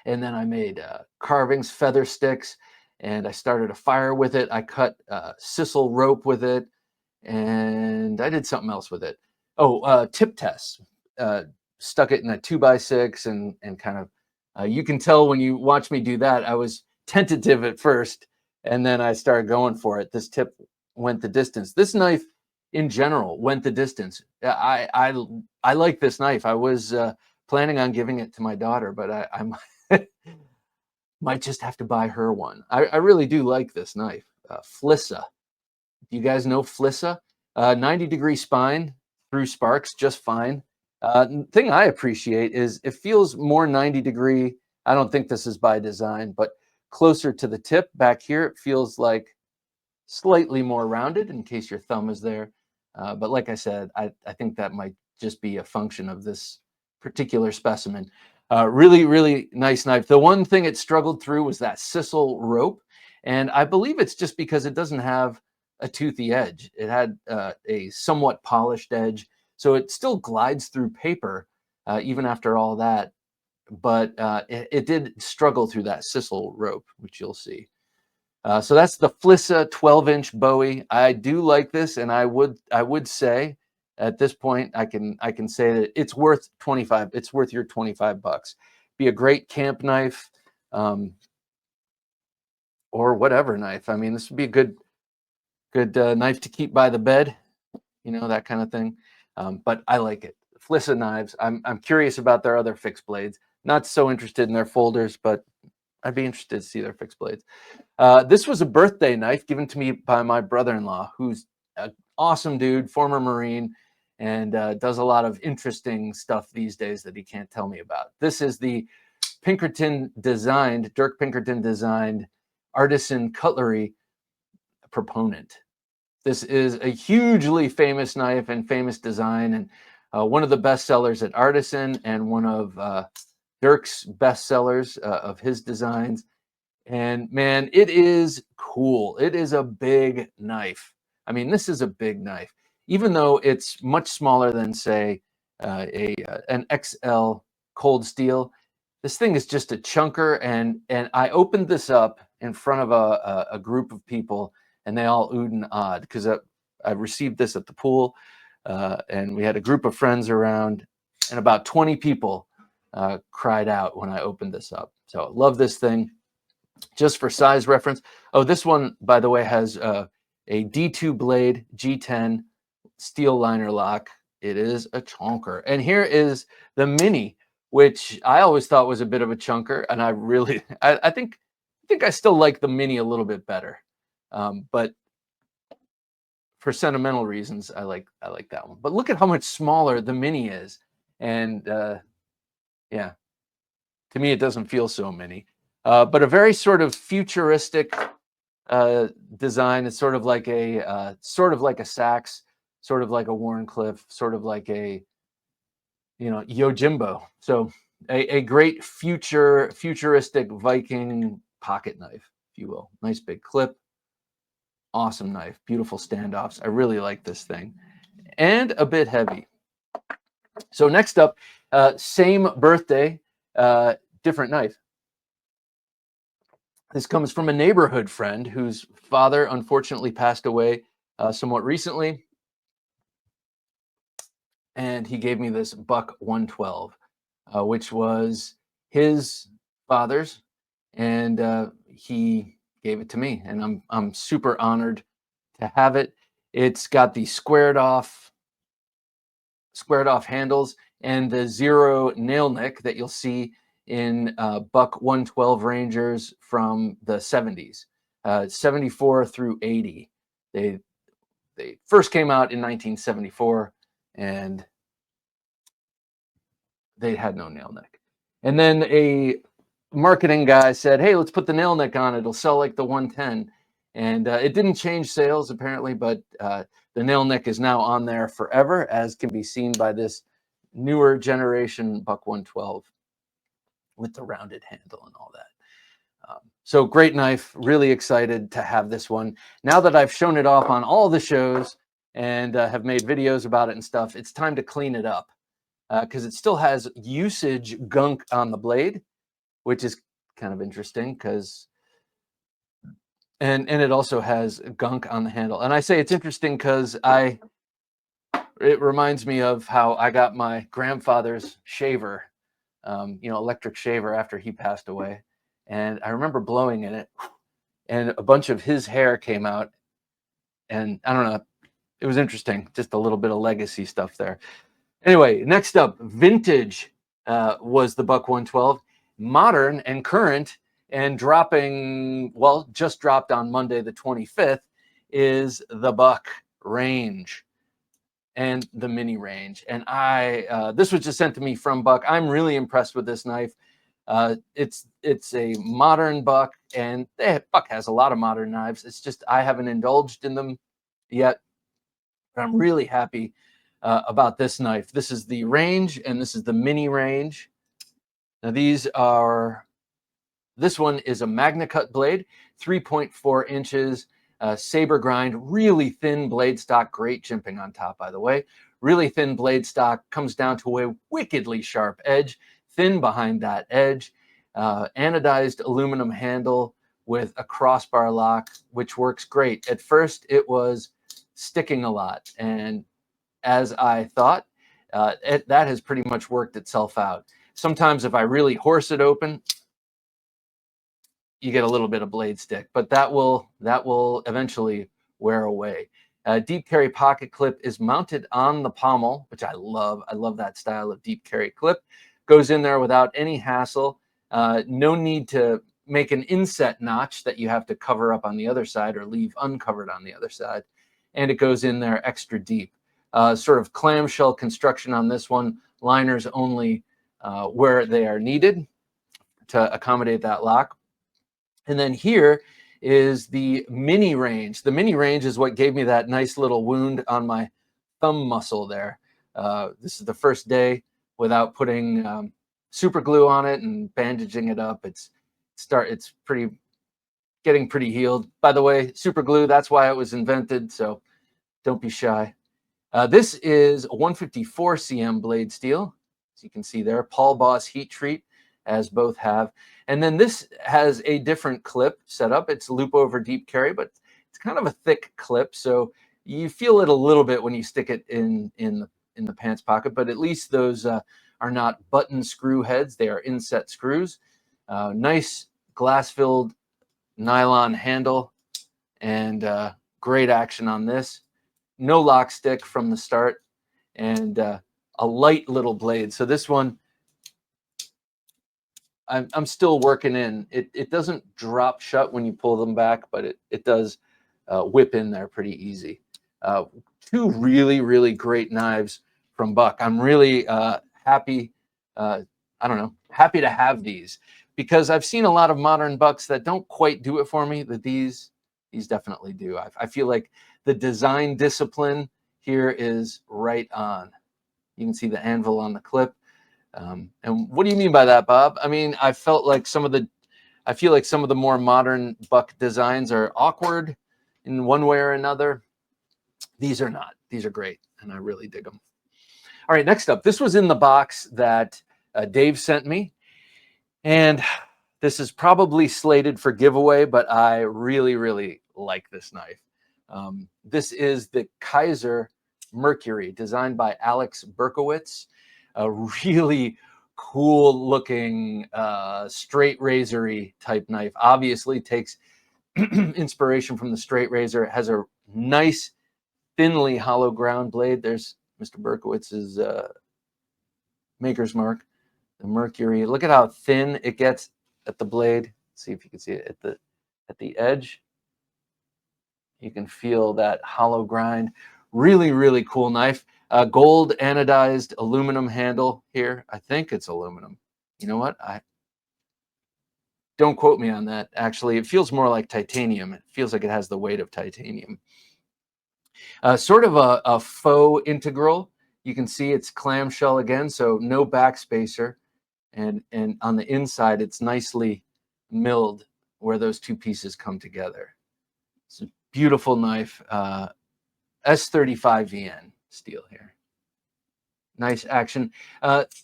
and then I made carvings, feather sticks, and I started a fire with it. I cut sisal rope with it, and I did something else with it. Oh, tip tests. Stuck it in a 2x6 and kind of, you can tell when you watch me do that, I was tentative at first, and then I started going for it. This tip went the distance. This knife in general went the distance. I like this knife. I was planning on giving it to my daughter, but I might just have to buy her one. I really do like this knife. Flissa. Do you guys know Flissa? 90-degree spine through sparks, just fine. Thing I appreciate is it feels more 90-degree. I don't think this is by design, but closer to the tip back here, it feels like slightly more rounded in case your thumb is there. But like I said, I think that might just be a function of this particular specimen. Really, really nice knife. The one thing it struggled through was that sisal rope. And I believe it's just because it doesn't have a toothy edge. It had a somewhat polished edge. So it still glides through paper, even after all that. But it did struggle through that sisal rope, which you'll see. So that's the Flissa 12-inch Bowie. I do like this, and I would say at this point I can say that it's worth 25. It's worth your $25. Be a great camp knife, or whatever knife. I mean, this would be a good knife to keep by the bed, you know, that kind of thing. But I like it. Flissa knives. I'm curious about their other fixed blades. Not so interested in their folders, but I'd be interested to see their fixed blades. This was a birthday knife given to me by my brother-in-law, who's an awesome dude, former Marine, and does a lot of interesting stuff these days that he can't tell me about. This is the Pinkerton designed, Dirk Pinkerton designed Artisan Cutlery Proponent. This is a hugely famous knife and famous design, and one of the best sellers at Artisan and one of Dirk's best sellers of his designs. And man, it is cool. It is a big knife. I mean, this is a big knife, even though it's much smaller than, say, an XL cold steel. This thing is just a chunker, and I opened this up in front of a group of people, and they all oohed and awed because I received this at the pool, and we had a group of friends around, and about 20 people cried out when I opened this up. So love this thing. Just for size reference. Oh, this one, by the way, has a D2 blade G10 steel liner lock. It is a chunker. And here is the mini, which I always thought was a bit of a chunker, and I really, I think I still like the mini a little bit better. But for sentimental reasons, I like that one. But look at how much smaller the mini is, and yeah, to me it doesn't feel so mini. But a very sort of futuristic design. It's sort of like a Saks, sort of like a Warncliffe, sort of like a, you know, Yojimbo. So a great futuristic Viking pocket knife, if you will. Nice big clip. Awesome knife. Beautiful standoffs. I really like this thing. And a bit heavy. So next up, same birthday, different knife. This comes from a neighborhood friend whose father unfortunately passed away somewhat recently. And he gave me this Buck 112, which was his father's, and he gave it to me, and I'm super honored to have it. It's got the squared off handles and the zero nail nick that you'll see in Buck 112 Rangers from the 70s, 74 through 80. They first came out in 1974, and they had no nail nick. And then a marketing guy said, hey, let's put the nail nick on it. It'll sell like the 110. And it didn't change sales, apparently, but the nail nick is now on there forever, as can be seen by this newer generation Buck 112 with the rounded handle and all that. So great knife. Really excited to have this one. Now that I've shown it off on all the shows and have made videos about it and stuff, it's time to clean it up because it still has usage gunk on the blade, which is kind of interesting because and it also has gunk on the handle. And I say it's interesting because it reminds me of how I got my grandfather's shaver, electric shaver after he passed away. And I remember blowing in it and a bunch of his hair came out. And I don't know, it was interesting. Just a little bit of legacy stuff there. Anyway, next up, vintage was the Buck 112. Modern and current and dropping, well, just dropped on Monday the 25th, is the Buck Range and the Mini Range. And this was just sent to me from Buck. I'm really impressed with this knife. It's a modern Buck, and Buck has a lot of modern knives. It's just I haven't indulged in them yet, but I'm really happy about this knife. This is the Range, and this is the Mini Range. Now this one is a Magna Cut blade, 3.4 inches, saber grind, really thin blade stock, great jimping on top, by the way. Really thin blade stock, comes down to a wickedly sharp edge, thin behind that edge, anodized aluminum handle with a crossbar lock, which works great. At first, it was sticking a lot, and as I thought, that has pretty much worked itself out. Sometimes if I really horse it open, you get a little bit of blade stick, but that will eventually wear away. Deep carry pocket clip is mounted on the pommel, which I love. I love that style of deep carry clip. Goes in there without any hassle. No need to make an inset notch that you have to cover up on the other side or leave uncovered on the other side. And it goes in there extra deep. Sort of clamshell construction on this one. Liners only where they are needed to accommodate that lock. And then here is the Mini Range. The Mini Range is what gave me that nice little wound on my thumb muscle there. This is the first day without putting super glue on it and bandaging it up. It's getting pretty healed. By the way, super glue, that's why it was invented, so don't be shy. This is a 154 cm blade steel, as you can see there. Paul Boss heat treat, as both have. And then this has a different clip set up. It's loop over deep carry, but it's kind of a thick clip, so you feel it a little bit when you stick it in the pants pocket, but at least those are not button screw heads. They are inset screws. Nice glass-filled nylon handle, and great action on this. No lock stick from the start, and a light little blade. So this one, I'm still working in. It doesn't drop shut when you pull them back, but it does whip in there pretty easy. Two really, really great knives from Buck. I'm really happy. Happy to have these because I've seen a lot of modern Bucks that don't quite do it for me. That these definitely do. I feel like the design discipline here is right on. You can see the anvil on the clip. And what do you mean by that, Bob? I mean, I felt like I feel like some of the more modern buck designs are awkward in one way or another. These are not. These are great, and I really dig them. All right, next up, this was in the box that Dave sent me, and this is probably slated for giveaway, but I really, really like this knife. This is the Kaiser Mercury, designed by Alex Berkowitz. A really cool looking straight razory type knife. Obviously takes inspiration from the straight razor. It has a nice thinly hollow ground blade. There's Mr. Berkowitz's maker's mark, the Mercury. Look at how thin it gets at the blade. Let's see if you can see it at the edge. You can feel that hollow grind. Really, really cool knife. Gold anodized aluminum handle here. I think it's aluminum. You know what? Don't quote me on that. Actually, it feels more like titanium. It feels like it has the weight of titanium. Sort of a faux integral. You can see it's clamshell again, so no backspacer. And on the inside, it's nicely milled where those two pieces come together. It's a beautiful knife. S35VN steel here. Nice action.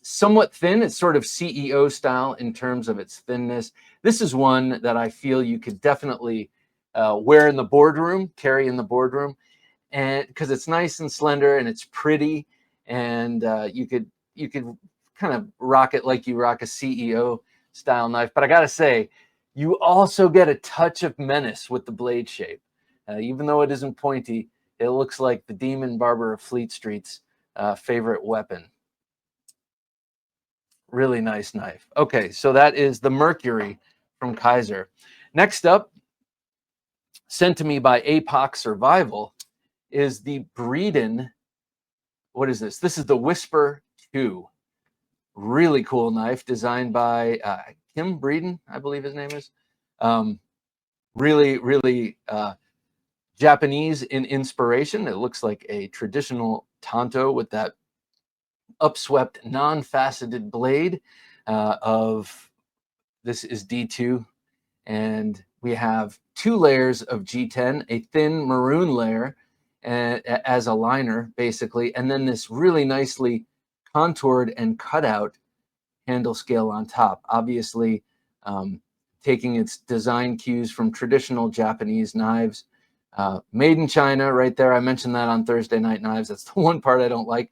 Somewhat thin. It's sort of CEO style in terms of its thinness. This is one that I feel you could definitely wear in the boardroom, carry in the boardroom, and because it's nice and slender and it's pretty, and you could kind of rock it like you rock a CEO style knife. But I gotta say, you also get a touch of menace with the blade shape. Even though it isn't pointy, it looks like the Demon Barber of Fleet Street's favorite weapon. Really nice knife. Okay, so that is the Mercury from Kaiser. Next up, sent to me by APOC Survival, is the Breeden. What is this? This is the Whisper 2. Really cool knife designed by Kim Breeden, I believe his name is. Really, really Japanese in inspiration. It looks like a traditional tanto with that upswept, non-faceted blade this is D2. And we have 2 layers of G10, a thin maroon layer as a liner, basically, and then this really nicely contoured and cut out handle scale on top. Obviously, taking its design cues from traditional Japanese knives. Made in China right there. I mentioned that on Thursday Night Knives. That's the one part I don't like.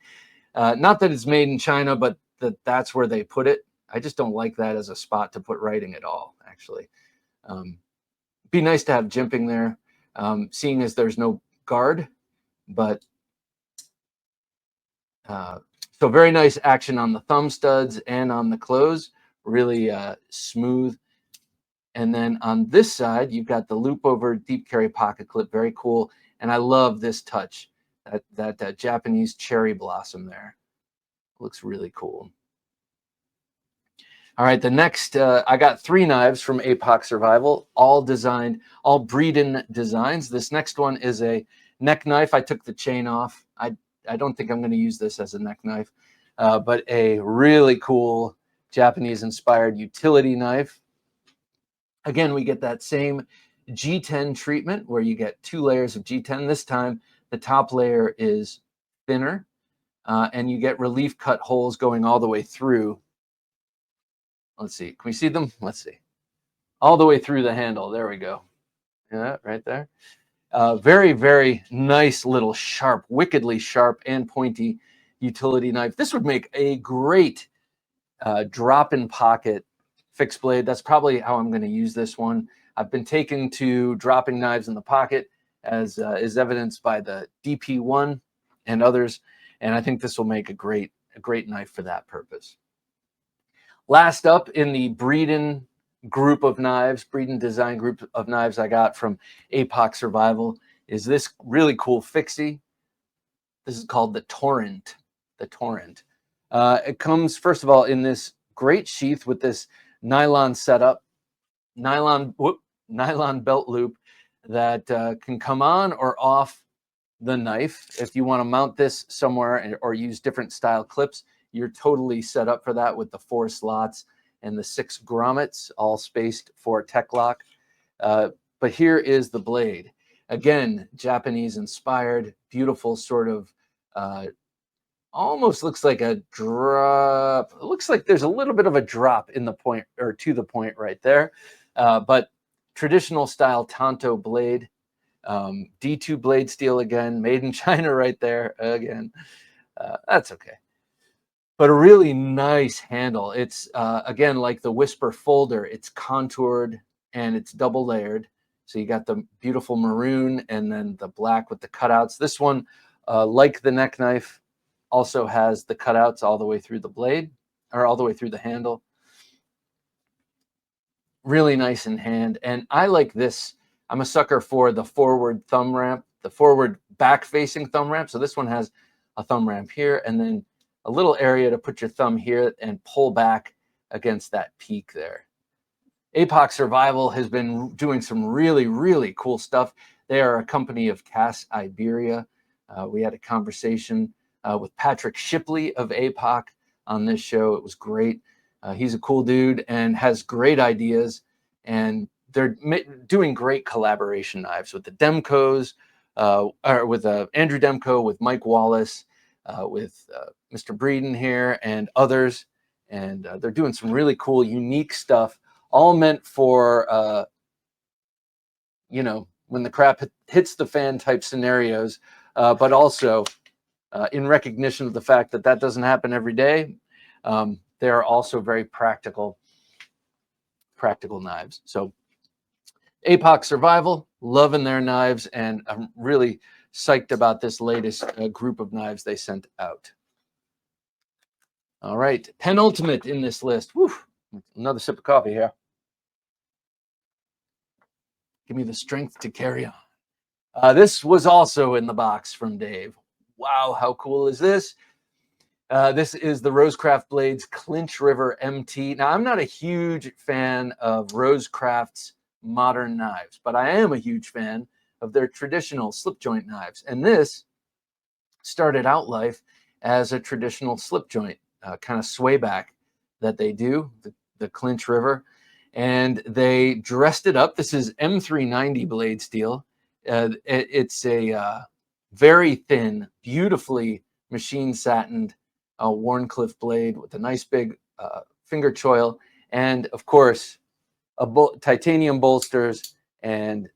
Not that it's made in China, but that's where they put it. I just don't like that as a spot to put writing at all, actually. Be nice to have jimping there, seeing as there's no guard. But so very nice action on the thumb studs and on the close. Really smooth. And then on this side, you've got the loop over deep carry pocket clip. Very cool. And I love this touch, that Japanese cherry blossom there. Looks really cool. All right, the next, I got 3 knives from APOC Survival, all Breeden designs. This next one is a neck knife. I took the chain off. I don't think I'm going to use this as a neck knife, but a really cool Japanese-inspired utility knife. Again, we get that same G10 treatment where you get 2 layers of G10. This time, the top layer is thinner, and you get relief cut holes going all the way through. Let's see. Can we see them? Let's see. All the way through the handle. There we go. Yeah, right there. Very, very nice little sharp, wickedly sharp and pointy utility knife. This would make a great drop-in pocket fixed blade. That's probably how I'm going to use this one. I've been taken to dropping knives in the pocket, as is evidenced by the DP1 and others, and I think this will make a great knife for that purpose. Last up in the Breeden group of knives, Breeden design group of knives I got from APOC Survival is this really cool fixie. This is called the Torrent. The Torrent. It comes, first of all, in this great sheath with this nylon setup, nylon belt loop that can come on or off the knife. If you want to mount this somewhere or use different style clips, you're totally set up for that with the 4 slots and the 6 grommets, all spaced for tech lock. But here is the blade. Again, Japanese inspired, beautiful sort of, almost looks like a drop. It looks like there's a little bit of a drop in the point, or to the point right there. But traditional style Tanto blade, D2 blade steel again, made in China right there again. That's okay. But a really nice handle. It's, again, like the Whisper folder, it's contoured and it's double layered. So you got the beautiful maroon and then the black with the cutouts. This one, like the neck knife, also has the cutouts all the way through the blade, or all the way through the handle. Really nice in hand. And I like this. I'm a sucker for the forward thumb ramp, the forward back-facing thumb ramp. So this one has a thumb ramp here, and then a little area to put your thumb here and pull back against that peak there. APOC Survival has been doing some really, really cool stuff. They are a company of Cass Iberia. We had a conversation with Patrick Shipley of APOC on this show. It was great. He's a cool dude and has great ideas. And they're doing great collaboration knives with the Demcos, or with Andrew Demko, with Mike Wallace, with Mr. Breeden here and others. And they're doing some really cool, unique stuff, all meant for, you know, when the crap hits the fan type scenarios, but also in recognition of the fact that that doesn't happen every day. They are also very practical knives. So APOC Survival, loving their knives, and I'm really psyched about this latest group of knives they sent out. All right, penultimate in this list. Whew, another sip of coffee here. Give me the strength to carry on. This was also in the box from Dave. Wow, how cool is this? This is the RoseCraft Blades Clinch River MT. Now, I'm not a huge fan of RoseCraft's modern knives, but I am a huge fan of their traditional slip joint knives. And this started out life as a traditional slip joint, kind of sway back that they do, the Clinch River. And they dressed it up. This is M390 blade steel. It's a very thin, beautifully machine satined Wharncliffe blade with a nice big finger choil, and of course titanium bolsters and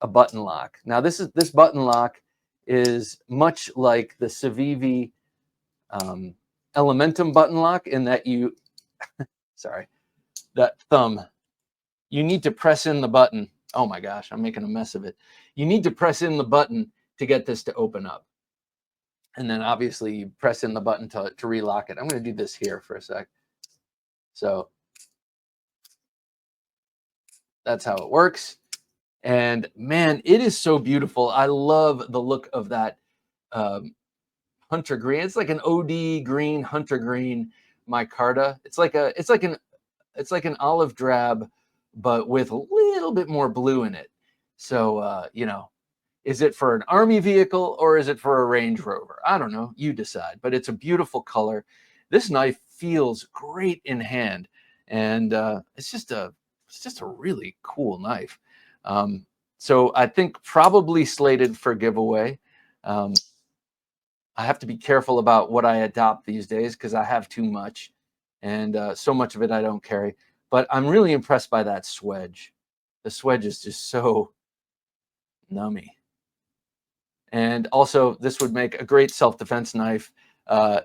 a button lock. Now this button lock is much like the Civivi Elementum button lock in that you sorry, that thumb, you need to press in the button. Oh my gosh, I'm making a mess of it. You need to press in the button to get this to open up. And then obviously you press in the button to relock it. I'm going to do this here for a sec. So that's how it works. And man, it is so beautiful. I love the look of that hunter green. It's like an OD green, hunter green micarta. It's like an olive drab, but with a little bit more blue in it. So, you know, is it for an army vehicle or is it for a Range Rover? I don't know. You decide. But it's a beautiful color. This knife feels great in hand, and it's just a really cool knife. So I think probably slated for giveaway. I have to be careful about what I adopt these days because I have too much, and so much of it I don't carry. But I'm really impressed by that swedge. The swedge is just so nummy. And also, this would make a great self-defense knife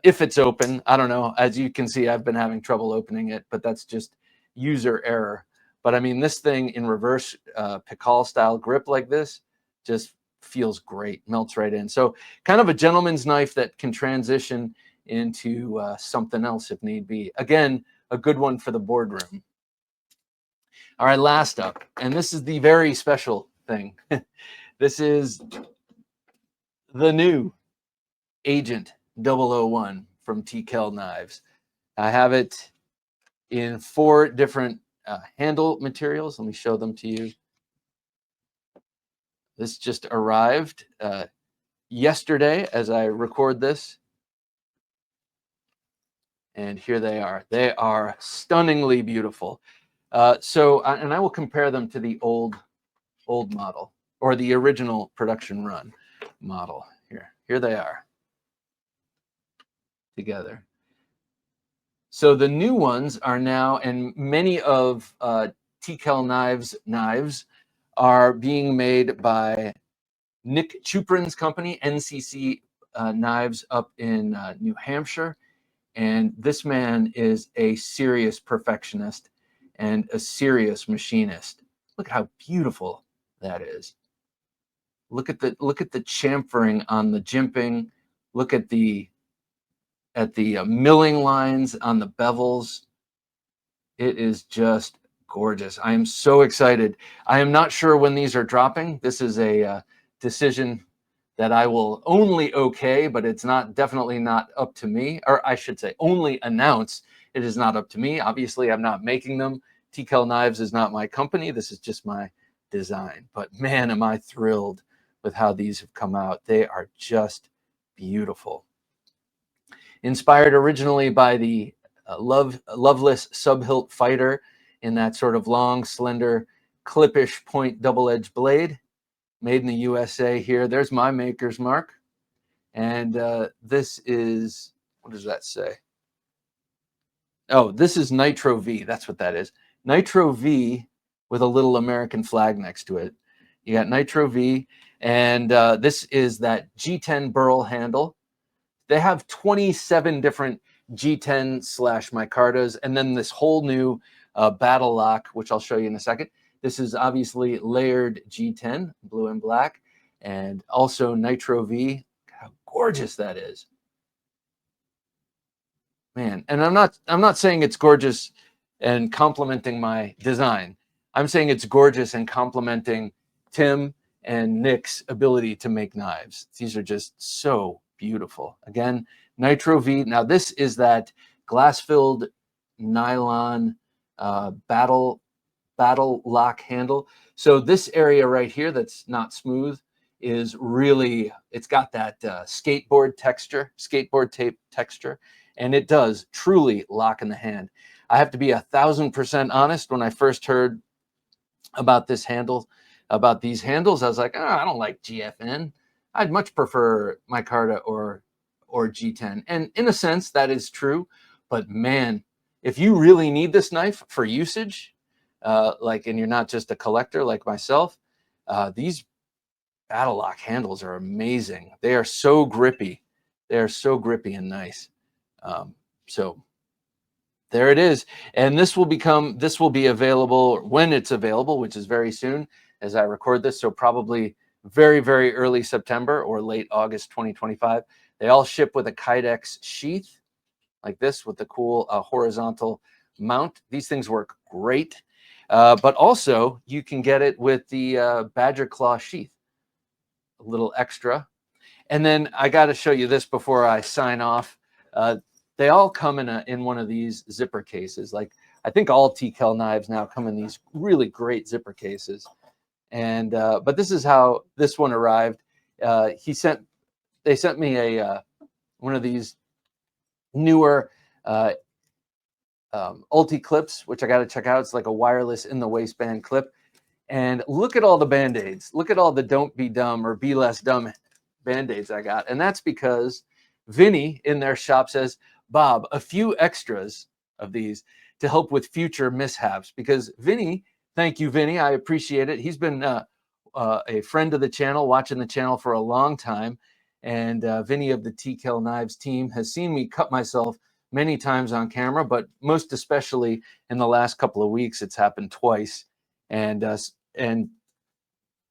if it's open. I don't know. As you can see, I've been having trouble opening it, but that's just user error. But I mean, this thing in reverse Pikal style grip like this just feels great, melts right in. So kind of a gentleman's knife that can transition into something else if need be. Again, a good one for the boardroom. All right, last up, and this is the very special thing. This is the new Agent 001 from TKell Knives. I have it in 4 different handle materials. Let me show them to you. This just arrived yesterday as I record this. And here they are. They are stunningly beautiful. And I will compare them to the old model, or the original production run model. Here they are together. So the new ones are now, and many of TKell knives are being made by Nick Chuprin's company, NCC Knives, up in New Hampshire. And this man is a serious perfectionist and a serious machinist. Look how beautiful that is. Look at the chamfering on the jimping. Look at the milling lines on the bevels. It is just gorgeous. I am so excited. I am not sure when these are dropping. This is a decision that I will only okay, but it's definitely not up to me, or I should say only announce. It is not up to me. Obviously, I'm not making them. TKell Knives is not my company. This is just my design. But man, am I thrilled with how these have come out. They are just beautiful. Inspired originally by the loveless sub-hilt fighter in that sort of long, slender, clippish point double-edged blade. Made in the USA here. There's my maker's mark. And this is, what does that say? Oh, this is Nitro V. That's what that is. Nitro V with a little American flag next to it. You got Nitro V. And this is that G10 burl handle. They have 27 different G10 / micartas, and then this whole new battle lock, which I'll show you in a second. This is obviously layered G10, blue and black, and also Nitro V. How gorgeous that is, man! And I'm not saying it's gorgeous and complimenting my design. I'm saying it's gorgeous and complimenting Tim and Nick's ability to make knives. These are just so beautiful. Again, Nitro V. Now this is that glass-filled nylon battle lock handle. So this area right here that's not smooth is really, it's got that skateboard tape texture, and it does truly lock in the hand. I have to be 1000% honest. When I first heard about these handles, I was like, oh, I don't like GFN. I'd much prefer micarta or G10. And in a sense, that is true. But man, if you really need this knife for usage, and you're not just a collector like myself, these battle lock handles are amazing. They are so grippy. They are so grippy and nice. So there it is. And this will be available when it's available, which is very soon as I record this. So probably very, very early September or late August 2025. They all ship with a Kydex sheath like this with the cool horizontal mount. These things work great. But also you can get it with the Badger Claw sheath, a little extra. And then I got to show you this before I sign off. They all come in one of these zipper cases. Like I think all TKell knives now come in these really great zipper cases. And but this is how this one arrived. They sent me one of these newer Ulti clips, which I got to check out. It's like a wireless in the waistband clip. And look at all the band-aids. Look at all the don't be dumb or be less dumb band-aids I got. And that's because Vinny in their shop says, Bob, a few extras of these to help with future mishaps. Because Vinny, thank you, Vinny. I appreciate it. He's been a friend of the channel, watching the channel for a long time. And Vinny of the TKell Knives team has seen me cut myself many times on camera, but most especially in the last couple of weeks, it's happened twice. And the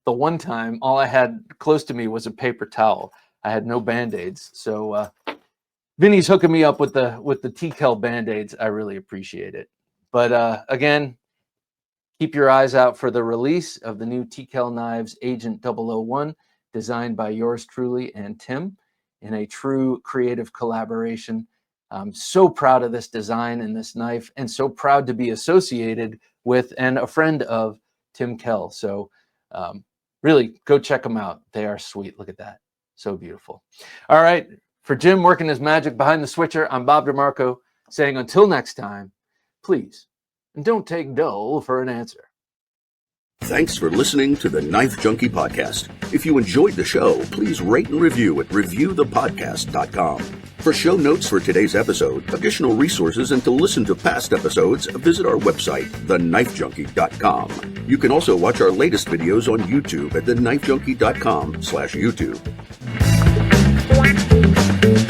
one time, all I had close to me was a paper towel. I had no band-aids. So Vinny's hooking me up with the TKell band-aids. I really appreciate it. But again, keep your eyes out for the release of the new TKell Knives Agent 001, designed by yours truly and Tim in a true creative collaboration. I'm so proud of this design and this knife, and so proud to be associated with and a friend of Tim Kell. So really go check them out. They are sweet. Look at that. So beautiful. All right. For Jim working his magic behind the switcher, I'm Bob DeMarco. saying until next time, please, and don't take no for an answer. Thanks for listening to the Knife Junkie podcast. If you enjoyed the show, please rate and review at reviewthepodcast.com. For show notes for today's episode, additional resources, and to listen to past episodes, visit our website, thenifejunkie.com. You can also watch our latest videos on YouTube at thenifejunkie.com/YouTube.